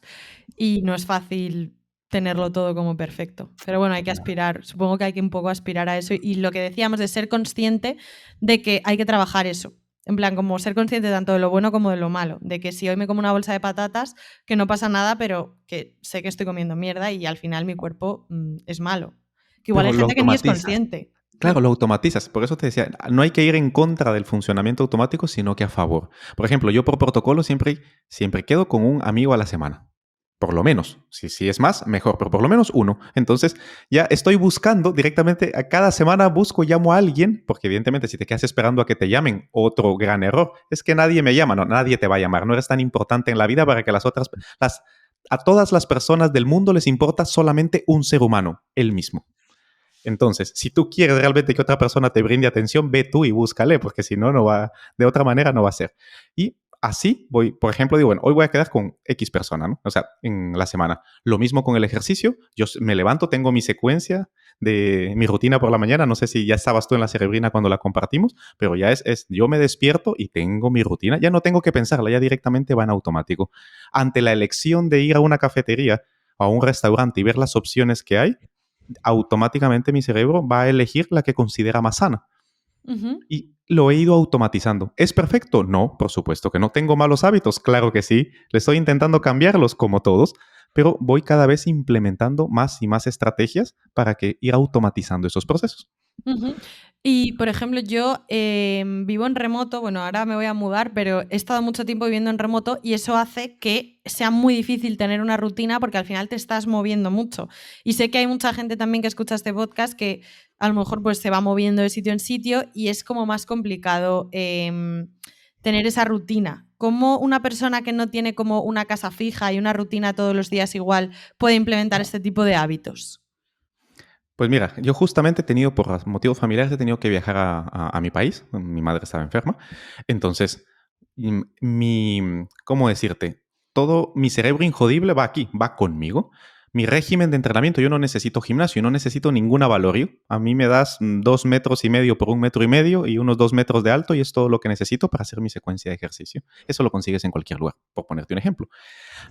y no es fácil tenerlo todo como perfecto. Pero bueno, hay que aspirar, supongo que hay que un poco aspirar a eso y lo que decíamos de ser consciente de que hay que trabajar eso. En plan, como ser consciente tanto de lo bueno como de lo malo. De que si hoy me como una bolsa de patatas, que no pasa nada, pero que sé que estoy comiendo mierda y al final mi cuerpo es malo. Que igual hay Pero lo gente que ni es automatizas. consciente. Claro, lo automatizas. Por eso te decía, no hay que ir en contra del funcionamiento automático, sino que a favor. Por ejemplo, yo por protocolo siempre quedo con un amigo a la semana. Por lo menos. Si es más, mejor, pero por lo menos uno. Entonces, ya estoy buscando directamente, a cada semana llamo a alguien, porque evidentemente si te quedas esperando a que te llamen, otro gran error, es que nadie me llama, no, nadie te va a llamar. No eres tan importante en la vida para que a todas las personas del mundo les importa solamente un ser humano, él mismo. Entonces, si tú quieres realmente que otra persona te brinde atención, ve tú y búscale, porque si no, de otra manera no va a ser. Y así voy, por ejemplo, digo, bueno, hoy voy a quedar con X persona, ¿no? O sea, en la semana. Lo mismo con el ejercicio. Yo me levanto, tengo mi secuencia de mi rutina por la mañana. No sé si ya estabas tú en la cerebrina cuando la compartimos, pero ya yo me despierto y tengo mi rutina. Ya no tengo que pensarla, ya directamente va en automático. Ante la elección de ir a una cafetería o a un restaurante y ver las opciones que hay, automáticamente mi cerebro va a elegir la que considera más sana. Ujú. Y lo he ido automatizando. ¿Es perfecto? No, por supuesto que no. ¿Tengo malos hábitos? Claro que sí. Le estoy intentando cambiarlos como todos, pero voy cada vez implementando más y más estrategias para ir automatizando esos procesos. Ujú. Y, por ejemplo, yo vivo en remoto, bueno, ahora me voy a mudar, pero he estado mucho tiempo viviendo en remoto y eso hace que sea muy difícil tener una rutina porque al final te estás moviendo mucho. Y sé que hay mucha gente también que escucha este podcast que a lo mejor pues se va moviendo de sitio en sitio y es como más complicado tener esa rutina. ¿Cómo una persona que no tiene como una casa fija y una rutina todos los días igual puede implementar este tipo de hábitos? Pues mira, yo justamente por motivos familiares, he tenido que viajar a mi país. Mi madre estaba enferma. Entonces, ¿cómo decirte? Todo mi cerebro injodible va aquí, va conmigo. Mi régimen de entrenamiento, yo no necesito gimnasio, no necesito ningún avalorio. A mí me das 2,5 metros por 1,5 metros y unos 2 metros de alto y es todo lo que necesito para hacer mi secuencia de ejercicio. Eso lo consigues en cualquier lugar, por ponerte un ejemplo.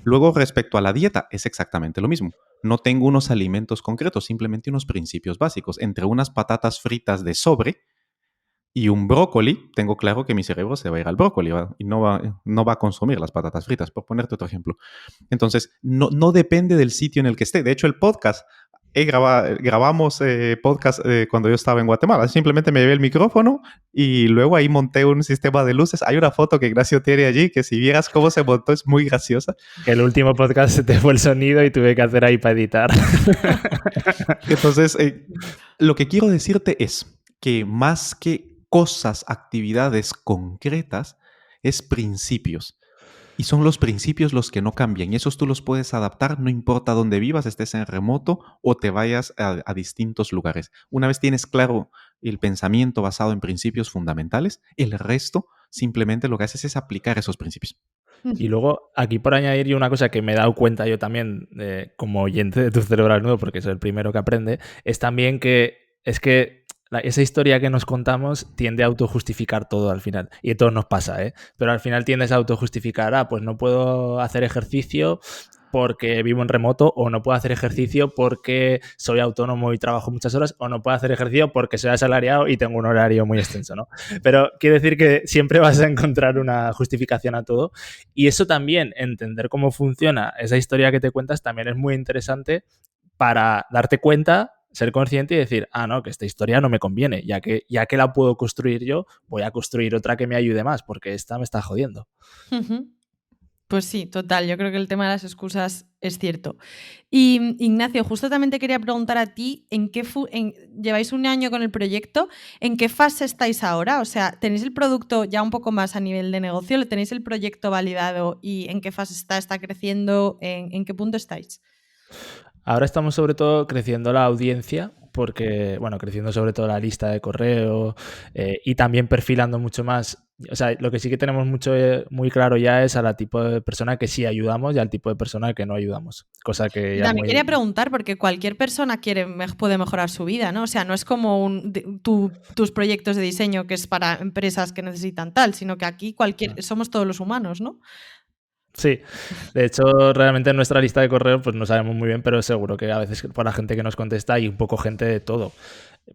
Luego, respecto a la dieta, es exactamente lo mismo. No tengo unos alimentos concretos, simplemente unos principios básicos. Entre unas patatas fritas de sobre y un brócoli, tengo claro que mi cerebro se va a ir al brócoli y no va a consumir las patatas fritas, por ponerte otro ejemplo. Entonces, no depende del sitio en el que esté. De hecho, el podcast, grabamos podcast cuando yo estaba en Guatemala. Simplemente me llevé el micrófono y luego ahí monté un sistema de luces. Hay una foto que Ignacio tiene allí que si vieras cómo se montó es muy graciosa. Que el último podcast se te fue el sonido y tuve que hacer ahí para editar. Entonces, lo que quiero decirte es que más que cosas, actividades concretas, es principios. Y son los principios los que no cambian. Y esos tú los puedes adaptar, no importa dónde vivas, estés en remoto o te vayas a distintos lugares. Una vez tienes claro el pensamiento basado en principios fundamentales, el resto simplemente lo que haces es aplicar esos principios. Y luego, aquí por añadir yo una cosa que me he dado cuenta yo también, como oyente de Tu Cerebro al Nudo, porque soy el primero que aprende, es también que esa historia que nos contamos tiende a autojustificar todo al final. Y a todos nos pasa, ¿eh? Pero al final tiendes a autojustificar, pues no puedo hacer ejercicio porque vivo en remoto, o no puedo hacer ejercicio porque soy autónomo y trabajo muchas horas, o no puedo hacer ejercicio porque soy asalariado y tengo un horario muy extenso, ¿no? Pero quiero decir que siempre vas a encontrar una justificación a todo, y eso también, entender cómo funciona esa historia que te cuentas, también es muy interesante para darte cuenta, ser consciente y decir, no, que esta historia no me conviene, ya que la puedo construir yo, voy a construir otra que me ayude más, porque esta me está jodiendo. Pues sí, total. Yo creo que el tema de las excusas es cierto. Y Ignacio, justo también te quería preguntar a ti, lleváis un año con el proyecto, ¿en qué fase estáis ahora? O sea, ¿tenéis el producto ya un poco más a nivel de negocio? ¿Lo tenéis el proyecto validado y en qué fase está creciendo? ¿En qué punto estáis? Ahora estamos sobre todo creciendo la audiencia, porque, bueno, creciendo sobre todo la lista de correo y también perfilando mucho más. O sea, lo que sí que tenemos muy claro ya es al tipo de persona que sí ayudamos y al tipo de persona que no ayudamos. Cosa que ya también quería preguntar, porque cualquier persona puede mejorar su vida, ¿no? O sea, no es como tus proyectos de diseño que es para empresas que necesitan tal, sino que aquí somos todos los humanos, ¿no? Sí, de hecho, realmente en nuestra lista de correo pues no sabemos muy bien, pero seguro que a veces para la gente que nos contesta hay un poco gente de todo.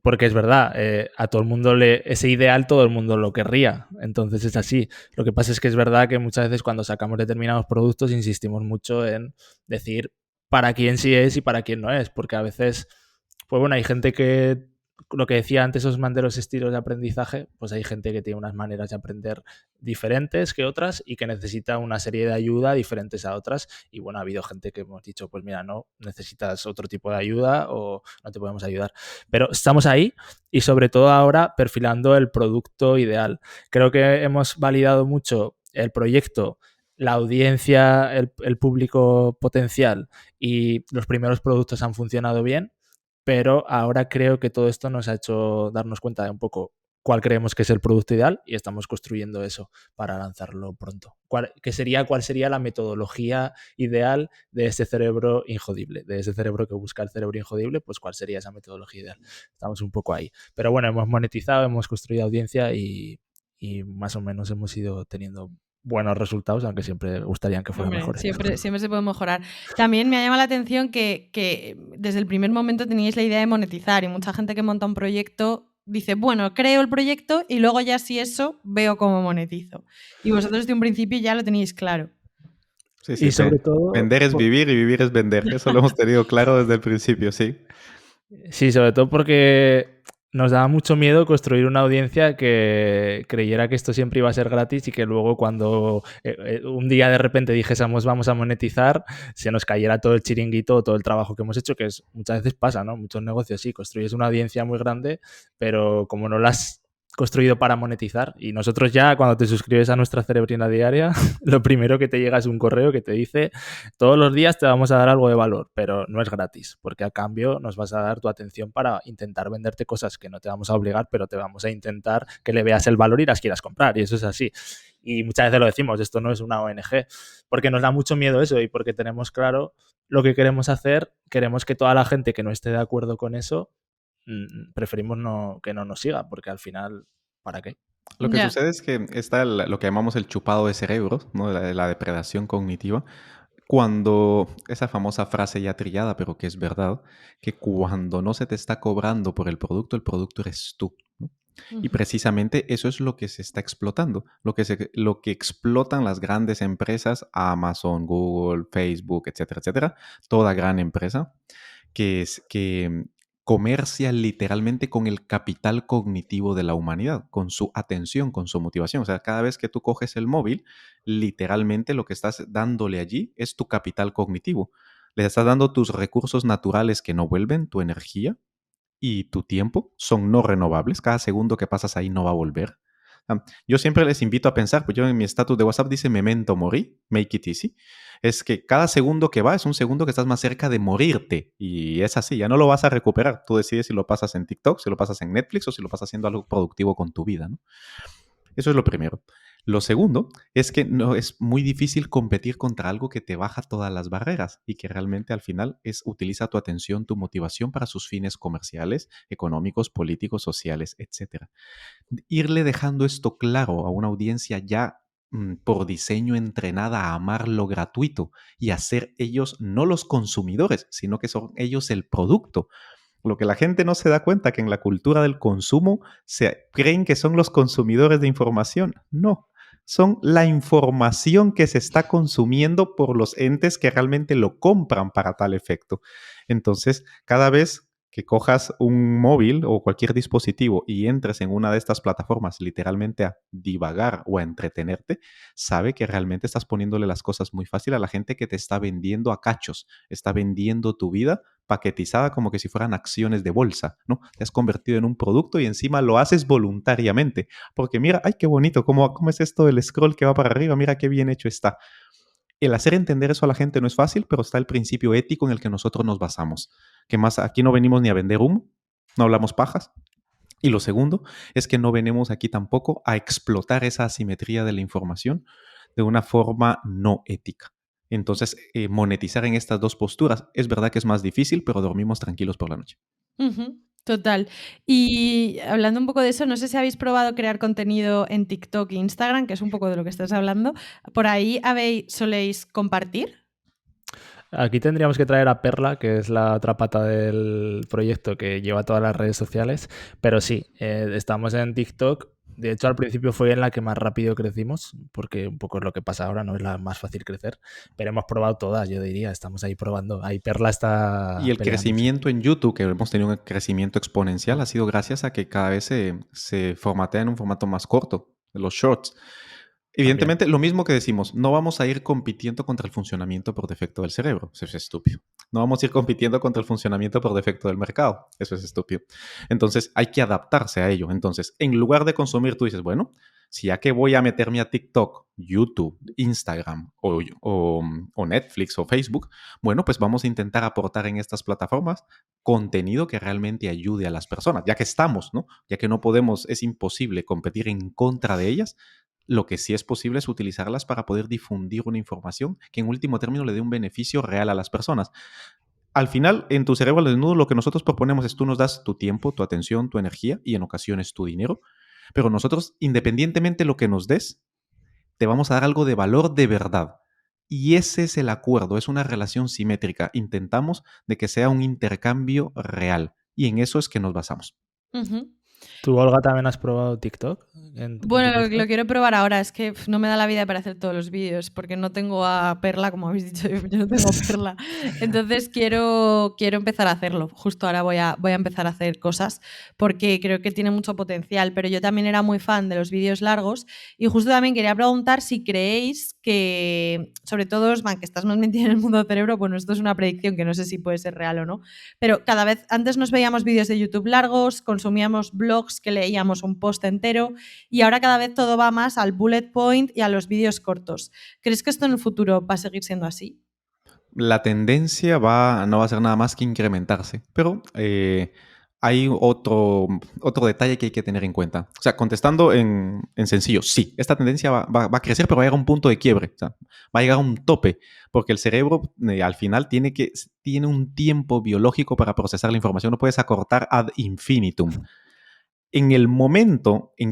Porque es verdad, a todo el mundo ese ideal todo el mundo lo querría, entonces es así. Lo que pasa es que es verdad que muchas veces cuando sacamos determinados productos insistimos mucho en decir para quién sí es y para quién no es, porque a veces, pues bueno, hay gente que, lo que decía antes, os mandé los estilos de aprendizaje, pues hay gente que tiene unas maneras de aprender diferentes que otras y que necesita una serie de ayuda diferentes a otras, y bueno, ha habido gente que hemos dicho, pues mira, no, necesitas otro tipo de ayuda o no te podemos ayudar, pero estamos ahí y sobre todo ahora perfilando el producto ideal. Creo que hemos validado mucho el proyecto, la audiencia, el público potencial, y los primeros productos han funcionado bien, pero ahora creo que todo esto nos ha hecho darnos cuenta de un poco cuál creemos que es el producto ideal y estamos construyendo eso para lanzarlo pronto. ¿Cuál sería la metodología ideal de ese cerebro injodible? De ese cerebro que busca el cerebro injodible, pues ¿cuál sería esa metodología ideal? Estamos un poco ahí. Pero bueno, hemos monetizado, hemos construido audiencia y más o menos hemos ido teniendo buenos resultados, aunque siempre gustarían que fueran mejores. Siempre se puede mejorar. También me ha llamado la atención que desde el primer momento teníais la idea de monetizar, y mucha gente que monta un proyecto dice, bueno, creo el proyecto y luego ya si eso veo cómo monetizo. Y vosotros desde un principio ya lo teníais claro. Sí, y sobre todo, vender es vivir y vivir es vender. Eso lo hemos tenido claro desde el principio, sí. Sí, sobre todo porque nos daba mucho miedo construir una audiencia que creyera que esto siempre iba a ser gratis y que luego cuando un día de repente dijésemos vamos a monetizar, se nos cayera todo el chiringuito, todo el trabajo que hemos hecho, muchas veces pasa, ¿no? Muchos negocios sí, construyes una audiencia muy grande, pero como no la has construido para monetizar y nosotros ya cuando te suscribes a nuestra cerebrina diaria, lo primero que te llega es un correo que te dice todos los días te vamos a dar algo de valor, pero no es gratis, porque a cambio nos vas a dar tu atención para intentar venderte cosas que no te vamos a obligar, pero te vamos a intentar que le veas el valor y las quieras comprar, y eso es así. Y muchas veces lo decimos, esto no es una ONG, porque nos da mucho miedo eso y porque tenemos claro lo que queremos hacer, queremos que toda la gente que no esté de acuerdo con eso preferimos que no nos siga, porque al final, ¿para qué? Lo que Ya. sucede es que está lo que llamamos el chupado de cerebros, ¿no? La depredación cognitiva. Cuando esa famosa frase ya trillada, pero que es verdad, que cuando no se te está cobrando por el producto eres tú, ¿no? Y Ujú. precisamente eso es lo que se está explotando, lo que explotan las grandes empresas, Amazon, Google, Facebook, etcétera, etcétera, toda gran empresa, que comercia literalmente con el capital cognitivo de la humanidad, con su atención, con su motivación. O sea, cada vez que tú coges el móvil, literalmente lo que estás dándole allí es tu capital cognitivo. Le estás dando tus recursos naturales que no vuelven, tu energía y tu tiempo son no renovables. Cada segundo que pasas ahí no va a volver. Yo siempre les invito a pensar, pues yo en mi estatus de WhatsApp dice memento mori, make it easy. Es que cada segundo que va es un segundo que estás más cerca de morirte. Y es así, ya no lo vas a recuperar. Tú decides si lo pasas en TikTok, si lo pasas en Netflix o si lo pasas haciendo algo productivo con tu vida, ¿no? Eso es lo primero. Lo segundo es que no, es muy difícil competir contra algo que te baja todas las barreras y que realmente al final utiliza tu atención, tu motivación para sus fines comerciales, económicos, políticos, sociales, etc. Irle dejando esto claro a una audiencia ya por diseño entrenada a amar lo gratuito y a ser ellos no los consumidores, sino que son ellos el producto. Lo que la gente no se da cuenta que en la cultura del consumo se creen que son los consumidores de información. No, son la información que se está consumiendo por los entes que realmente lo compran para tal efecto. Entonces, cada vez que cojas un móvil o cualquier dispositivo y entres en una de estas plataformas literalmente a divagar o a entretenerte, sabe que realmente estás poniéndole las cosas muy fácil a la gente que te está vendiendo a cachos, está vendiendo tu vida paquetizada como que si fueran acciones de bolsa, ¿no? Te has convertido en un producto y encima lo haces voluntariamente, porque mira, ay, qué bonito, cómo es esto del scroll que va para arriba, mira qué bien hecho está. El hacer entender eso a la gente no es fácil, pero está el principio ético en el que nosotros nos basamos. Que más, aquí no venimos ni a vender humo, no hablamos pajas. Y lo segundo es que no venimos aquí tampoco a explotar esa asimetría de la información de una forma no ética. Entonces, monetizar en estas dos posturas es verdad que es más difícil, pero dormimos tranquilos por la noche. Ujú, total. Y hablando un poco de eso, no sé si habéis probado crear contenido en TikTok e Instagram, que es un poco de lo que estás hablando. ¿Por ahí soléis compartir? Aquí tendríamos que traer a Perla, que es la otra pata del proyecto que lleva todas las redes sociales, pero sí, estamos en TikTok. De hecho, al principio fue en la que más rápido crecimos, porque un poco es lo que pasa ahora, no es la más fácil crecer, pero hemos probado todas, yo diría, estamos ahí probando. Ahí Perla Y está el peleándose. crecimiento en YouTube, que hemos tenido un crecimiento exponencial, ha sido gracias a que cada vez se formatea en un formato más corto, los shorts. También. Evidentemente, lo mismo que decimos, no vamos a ir compitiendo contra el funcionamiento por defecto del cerebro. Eso es estúpido. No vamos a ir compitiendo contra el funcionamiento por defecto del mercado. Eso es estúpido. Entonces, hay que adaptarse a ello. Entonces, en lugar de consumir, tú dices, bueno, si ya que voy a meterme a TikTok, YouTube, Instagram o Netflix o Facebook, bueno, pues vamos a intentar aportar en estas plataformas contenido que realmente ayude a las personas, ya que estamos, ¿no? Ya que no podemos, es imposible competir en contra de ellas. Lo que sí es posible es utilizarlas para poder difundir una información que en último término le dé un beneficio real a las personas. Al final, en tu cerebro al desnudo, lo que nosotros proponemos es tú nos das tu tiempo, tu atención, tu energía y en ocasiones tu dinero, pero nosotros, independientemente de lo que nos des, te vamos a dar algo de valor de verdad. Y ese es el acuerdo, es una relación simétrica. Intentamos de que sea un intercambio real y en eso es que nos basamos. Ujú. ¿Tú, Olga, también has probado TikTok con tu Bueno, lo podcast? quiero probar ahora. Es que no me da la vida para hacer todos los vídeos porque no tengo a Perla, como habéis dicho, yo no tengo Perla. Entonces quiero empezar a hacerlo. Justo ahora voy a empezar a hacer cosas porque creo que tiene mucho potencial. Pero yo también era muy fan de los vídeos largos y justo también quería preguntar si creéis que, sobre todo, Osman, que estás más metido en el mundo del cerebro, bueno, esto es una predicción que no sé si puede ser real o no, pero cada vez antes nos veíamos vídeos de YouTube largos, consumíamos blogs blogs que leíamos un post entero y ahora cada vez todo va más al bullet point y a los vídeos cortos. ¿Crees que esto en el futuro va a seguir siendo así? La tendencia no va a ser nada más que incrementarse, pero hay otro detalle que hay que tener en cuenta. O sea, contestando en sencillo, sí, esta tendencia va a crecer, pero va a llegar a un punto de quiebre. O sea, va a llegar a un tope, porque el cerebro al final tiene un tiempo biológico para procesar la información. No puedes acortar ad infinitum. ¿En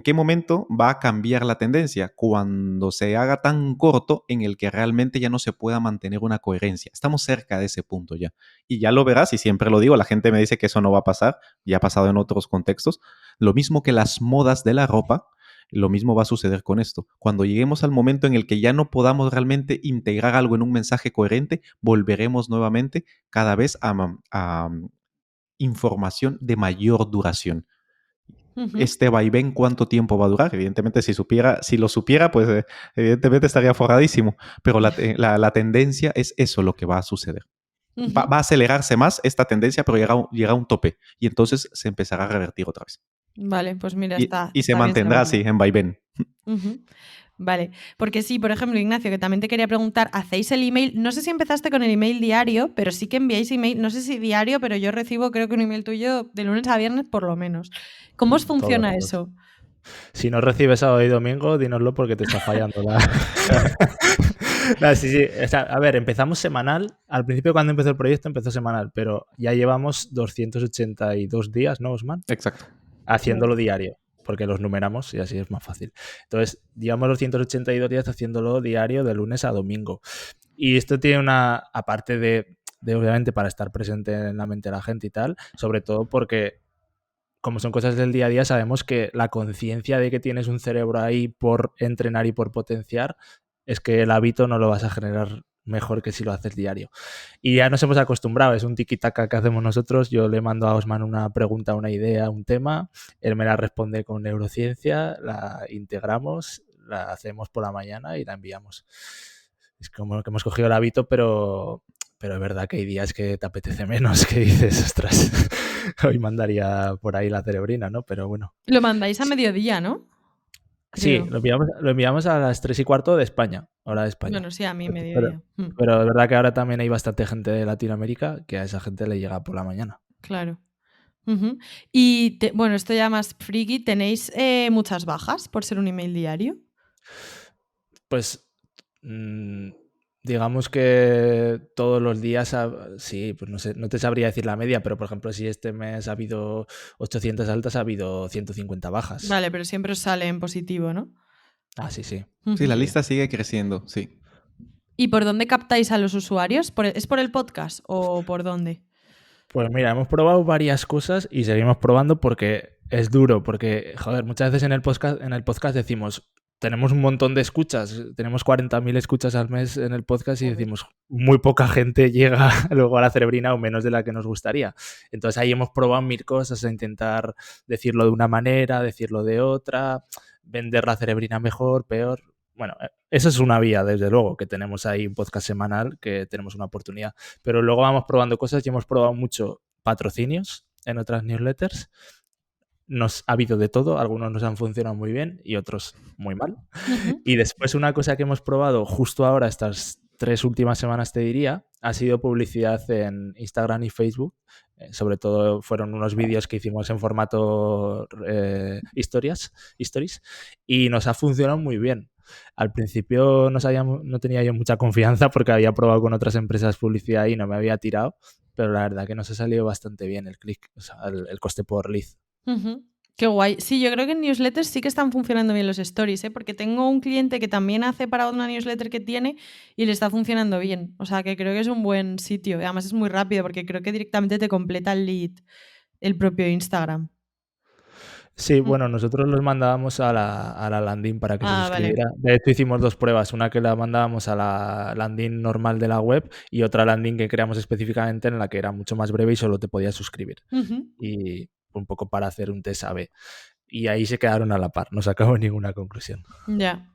qué momento va a cambiar la tendencia? Cuando se haga tan corto en el que realmente ya no se pueda mantener una coherencia. Estamos cerca de ese punto ya. Y ya lo verás, y siempre lo digo, la gente me dice que eso no va a pasar, ya ha pasado en otros contextos. Lo mismo que las modas de la ropa, lo mismo va a suceder con esto. Cuando lleguemos al momento en el que ya no podamos realmente integrar algo en un mensaje coherente, volveremos nuevamente cada vez a información de mayor duración. Este vaivén, ¿cuánto tiempo va a durar? Evidentemente, si lo supiera, pues evidentemente estaría forradísimo. Pero la tendencia es eso lo que va a suceder. Va a acelerarse más esta tendencia, pero llega a un tope. Y entonces se empezará a revertir otra vez. Vale, pues mira, Y está se bien mantendrá saberlo. así, en vaivén. Vale, porque sí, por ejemplo, Ignacio, que también te quería preguntar, ¿hacéis el email? No sé si empezaste con el email diario, pero sí que enviáis email, no sé si diario, pero yo recibo creo que un email tuyo de lunes a viernes por lo menos. ¿Cómo os funciona Todos. eso? Si no recibes sábado y domingo, dínoslo porque te está fallando la... No, sí. O sea, a ver, empezamos semanal. Al principio, cuando empezó el proyecto, empezó semanal, pero ya llevamos 282 días, ¿no, Osman? Exacto. Haciéndolo diario, porque los numeramos y así es más fácil. Entonces, llevamos 282 días haciéndolo diario de lunes a domingo. Y esto tiene aparte de obviamente para estar presente en la mente de la gente y tal, sobre todo porque como son cosas del día a día, sabemos que la conciencia de que tienes un cerebro ahí por entrenar y por potenciar es que el hábito no lo vas a generar mejor que si lo haces diario. Y ya nos hemos acostumbrado, es un tiki-taka que hacemos nosotros. Yo le mando a Osman una pregunta, una idea, un tema, él me la responde con neurociencia, la integramos, la hacemos por la mañana y la enviamos. Es como que hemos cogido el hábito, pero es verdad que hay días que te apetece menos, que dices, ostras, hoy mandaría por ahí la cerebrina, ¿no? Pero bueno. Lo mandáis a mediodía, ¿no? Sí, Creo. lo enviamos a las 3:15 de España, hora de España. Bueno, sí, a mí mediodía. Pero es verdad que ahora también hay bastante gente de Latinoamérica que a esa gente le llega por la mañana. Claro. Y bueno, esto ya más friki, ¿tenéis muchas bajas por ser un email diario? Pues digamos que todos los días, sí, pues no sé, no te sabría decir la media, pero por ejemplo, si este mes ha habido 800 altas, ha habido 150 bajas. Vale, pero siempre os sale en positivo, ¿no? Ah, sí. Sí, la lista sigue creciendo, sí. ¿Y por dónde captáis a los usuarios? ¿Es por el podcast o por dónde? Pues mira, hemos probado varias cosas y seguimos probando porque es duro, porque, joder, muchas veces en el podcast decimos, tenemos un montón de escuchas, tenemos 40.000 escuchas al mes en el podcast y decimos, muy poca gente llega luego a la cerebrina o menos de la que nos gustaría. Entonces ahí hemos probado 1000 cosas, a intentar decirlo de una manera, decirlo de otra, vender la cerebrina mejor, peor. Bueno, esa es una vía, desde luego, que tenemos ahí un podcast semanal, que tenemos una oportunidad. Pero luego vamos probando cosas y hemos probado mucho patrocinios en otras newsletters. Nos ha habido de todo, algunos nos han funcionado muy bien y otros muy mal. Y después una cosa que hemos probado justo ahora, estas 3 últimas semanas te diría, ha sido publicidad en Instagram y Facebook. Sobre todo fueron unos vídeos que hicimos en formato stories y nos ha funcionado muy bien. Al principio no tenía yo mucha confianza porque había probado con otras empresas publicidad y no me había tirado, pero la verdad que nos ha salido bastante bien el click, o sea, el coste por lead. Qué guay. Sí, yo creo que en newsletters sí que están funcionando bien los stories, porque tengo un cliente que también hace para una newsletter que tiene y le está funcionando bien. O sea, que creo que es un buen sitio. Y además es muy rápido porque creo que directamente te completa el lead el propio Instagram. Sí, bueno, nosotros los mandábamos a la landing para que se suscribiera. Vale. De hecho, hicimos 2 pruebas. Una que la mandábamos a la landing normal de la web y otra landing que creamos específicamente en la que era mucho más breve y solo te podías suscribir. Y un poco para hacer un test A/B. Y ahí se quedaron a la par. No sacamos ninguna conclusión. Ya.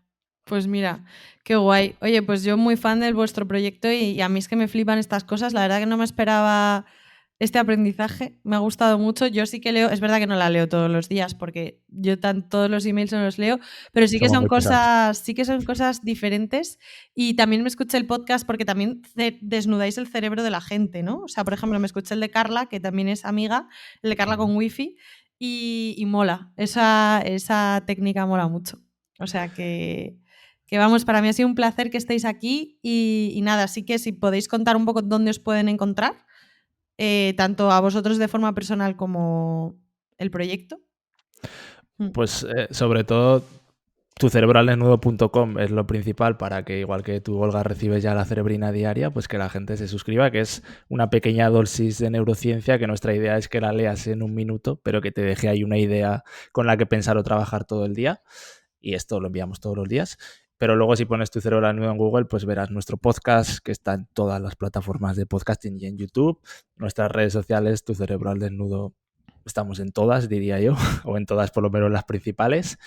Pues mira, qué guay. Oye, pues yo muy fan de vuestro proyecto y a mí es que me flipan estas cosas. La verdad que no me esperaba este aprendizaje. Me ha gustado mucho. Yo sí que leo, es verdad que no la leo todos los días porque yo todos los emails no los leo, pero sí que Somos son muy pesados. cosas, sí que son cosas diferentes. Y también me escuché el podcast porque también desnudáis el cerebro de la gente, ¿no? O sea, por ejemplo, me escuché el de Carla, que también es amiga, el de Carla con wifi, y mola. Esa técnica mola mucho. O sea que vamos, para mí ha sido un placer que estéis aquí y nada, así que si podéis contar un poco dónde os pueden encontrar. Tanto a vosotros de forma personal como el proyecto. Pues sobre todo tucerebraldesnudo.com es lo principal para que, igual que tú, Olga, recibes ya la cerebrina diaria, pues que la gente se suscriba, que es una pequeña dosis de neurociencia, que nuestra idea es que la leas en un minuto, pero que te deje ahí una idea con la que pensar o trabajar todo el día. Y esto lo enviamos todos los días. Pero luego si pones Tu Cerebro al Desnudo en Google, pues verás nuestro podcast, que está en todas las plataformas de podcasting y en YouTube. Nuestras redes sociales, Tu Cerebro al Desnudo, estamos en todas, diría yo, o en todas por lo menos las principales.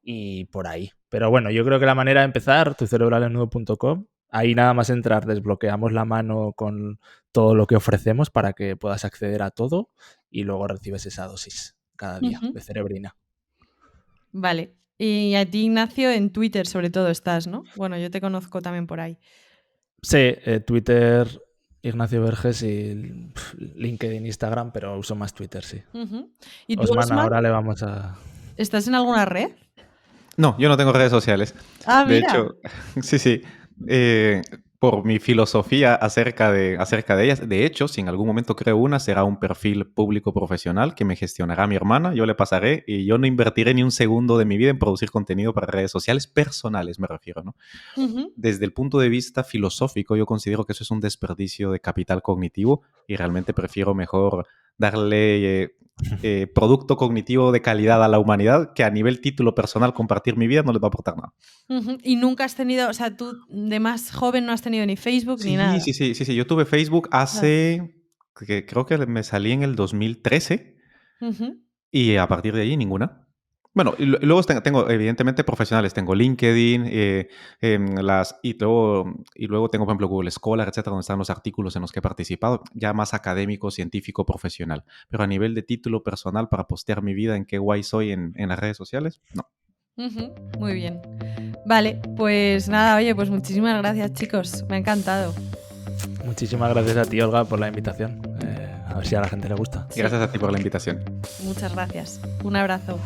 Y por ahí. Pero bueno, yo creo que la manera de empezar, tucerebraldesnudo.com, ahí nada más entrar, desbloqueamos la mano con todo lo que ofrecemos para que puedas acceder a todo y luego recibes esa dosis cada día de cerebrina. Vale. Y a ti, Ignacio, en Twitter sobre todo estás, ¿no? Bueno, yo te conozco también por ahí. Sí, Twitter, Ignacio Verges, y LinkedIn, Instagram, pero uso más Twitter, sí. ¿Y tú, Osman, Osman, ahora le vamos a... estás en alguna red? No, yo no tengo redes sociales. Ah, De mira. hecho, sí. Por mi filosofía acerca de ellas. De hecho, si en algún momento creo una, será un perfil público profesional que me gestionará mi hermana. Yo le pasaré y yo no invertiré ni un segundo de mi vida en producir contenido para redes sociales personales, me refiero, ¿no? Desde el punto de vista filosófico, yo considero que eso es un desperdicio de capital cognitivo y realmente prefiero mejor darle producto cognitivo de calidad a la humanidad que a nivel título personal compartir mi vida no les va a aportar nada. Y nunca has tenido, o sea, tú de más joven no has tenido ni Facebook ni nada. Sí. Yo tuve Facebook hace, que creo que me salí en el 2013 y a partir de allí ninguna. Bueno, y luego tengo evidentemente profesionales, tengo LinkedIn, y luego tengo, por ejemplo, Google Scholar, etcétera, donde están los artículos en los que he participado, ya más académico, científico, profesional. Pero a nivel de título personal para postear mi vida en qué guay soy en las redes sociales, no. Muy bien. Vale, pues nada, oye, pues muchísimas gracias, chicos. Me ha encantado. Muchísimas gracias a ti, Olga, por la invitación. A ver si a la gente le gusta. Gracias a ti por la invitación. Muchas gracias. Un abrazo.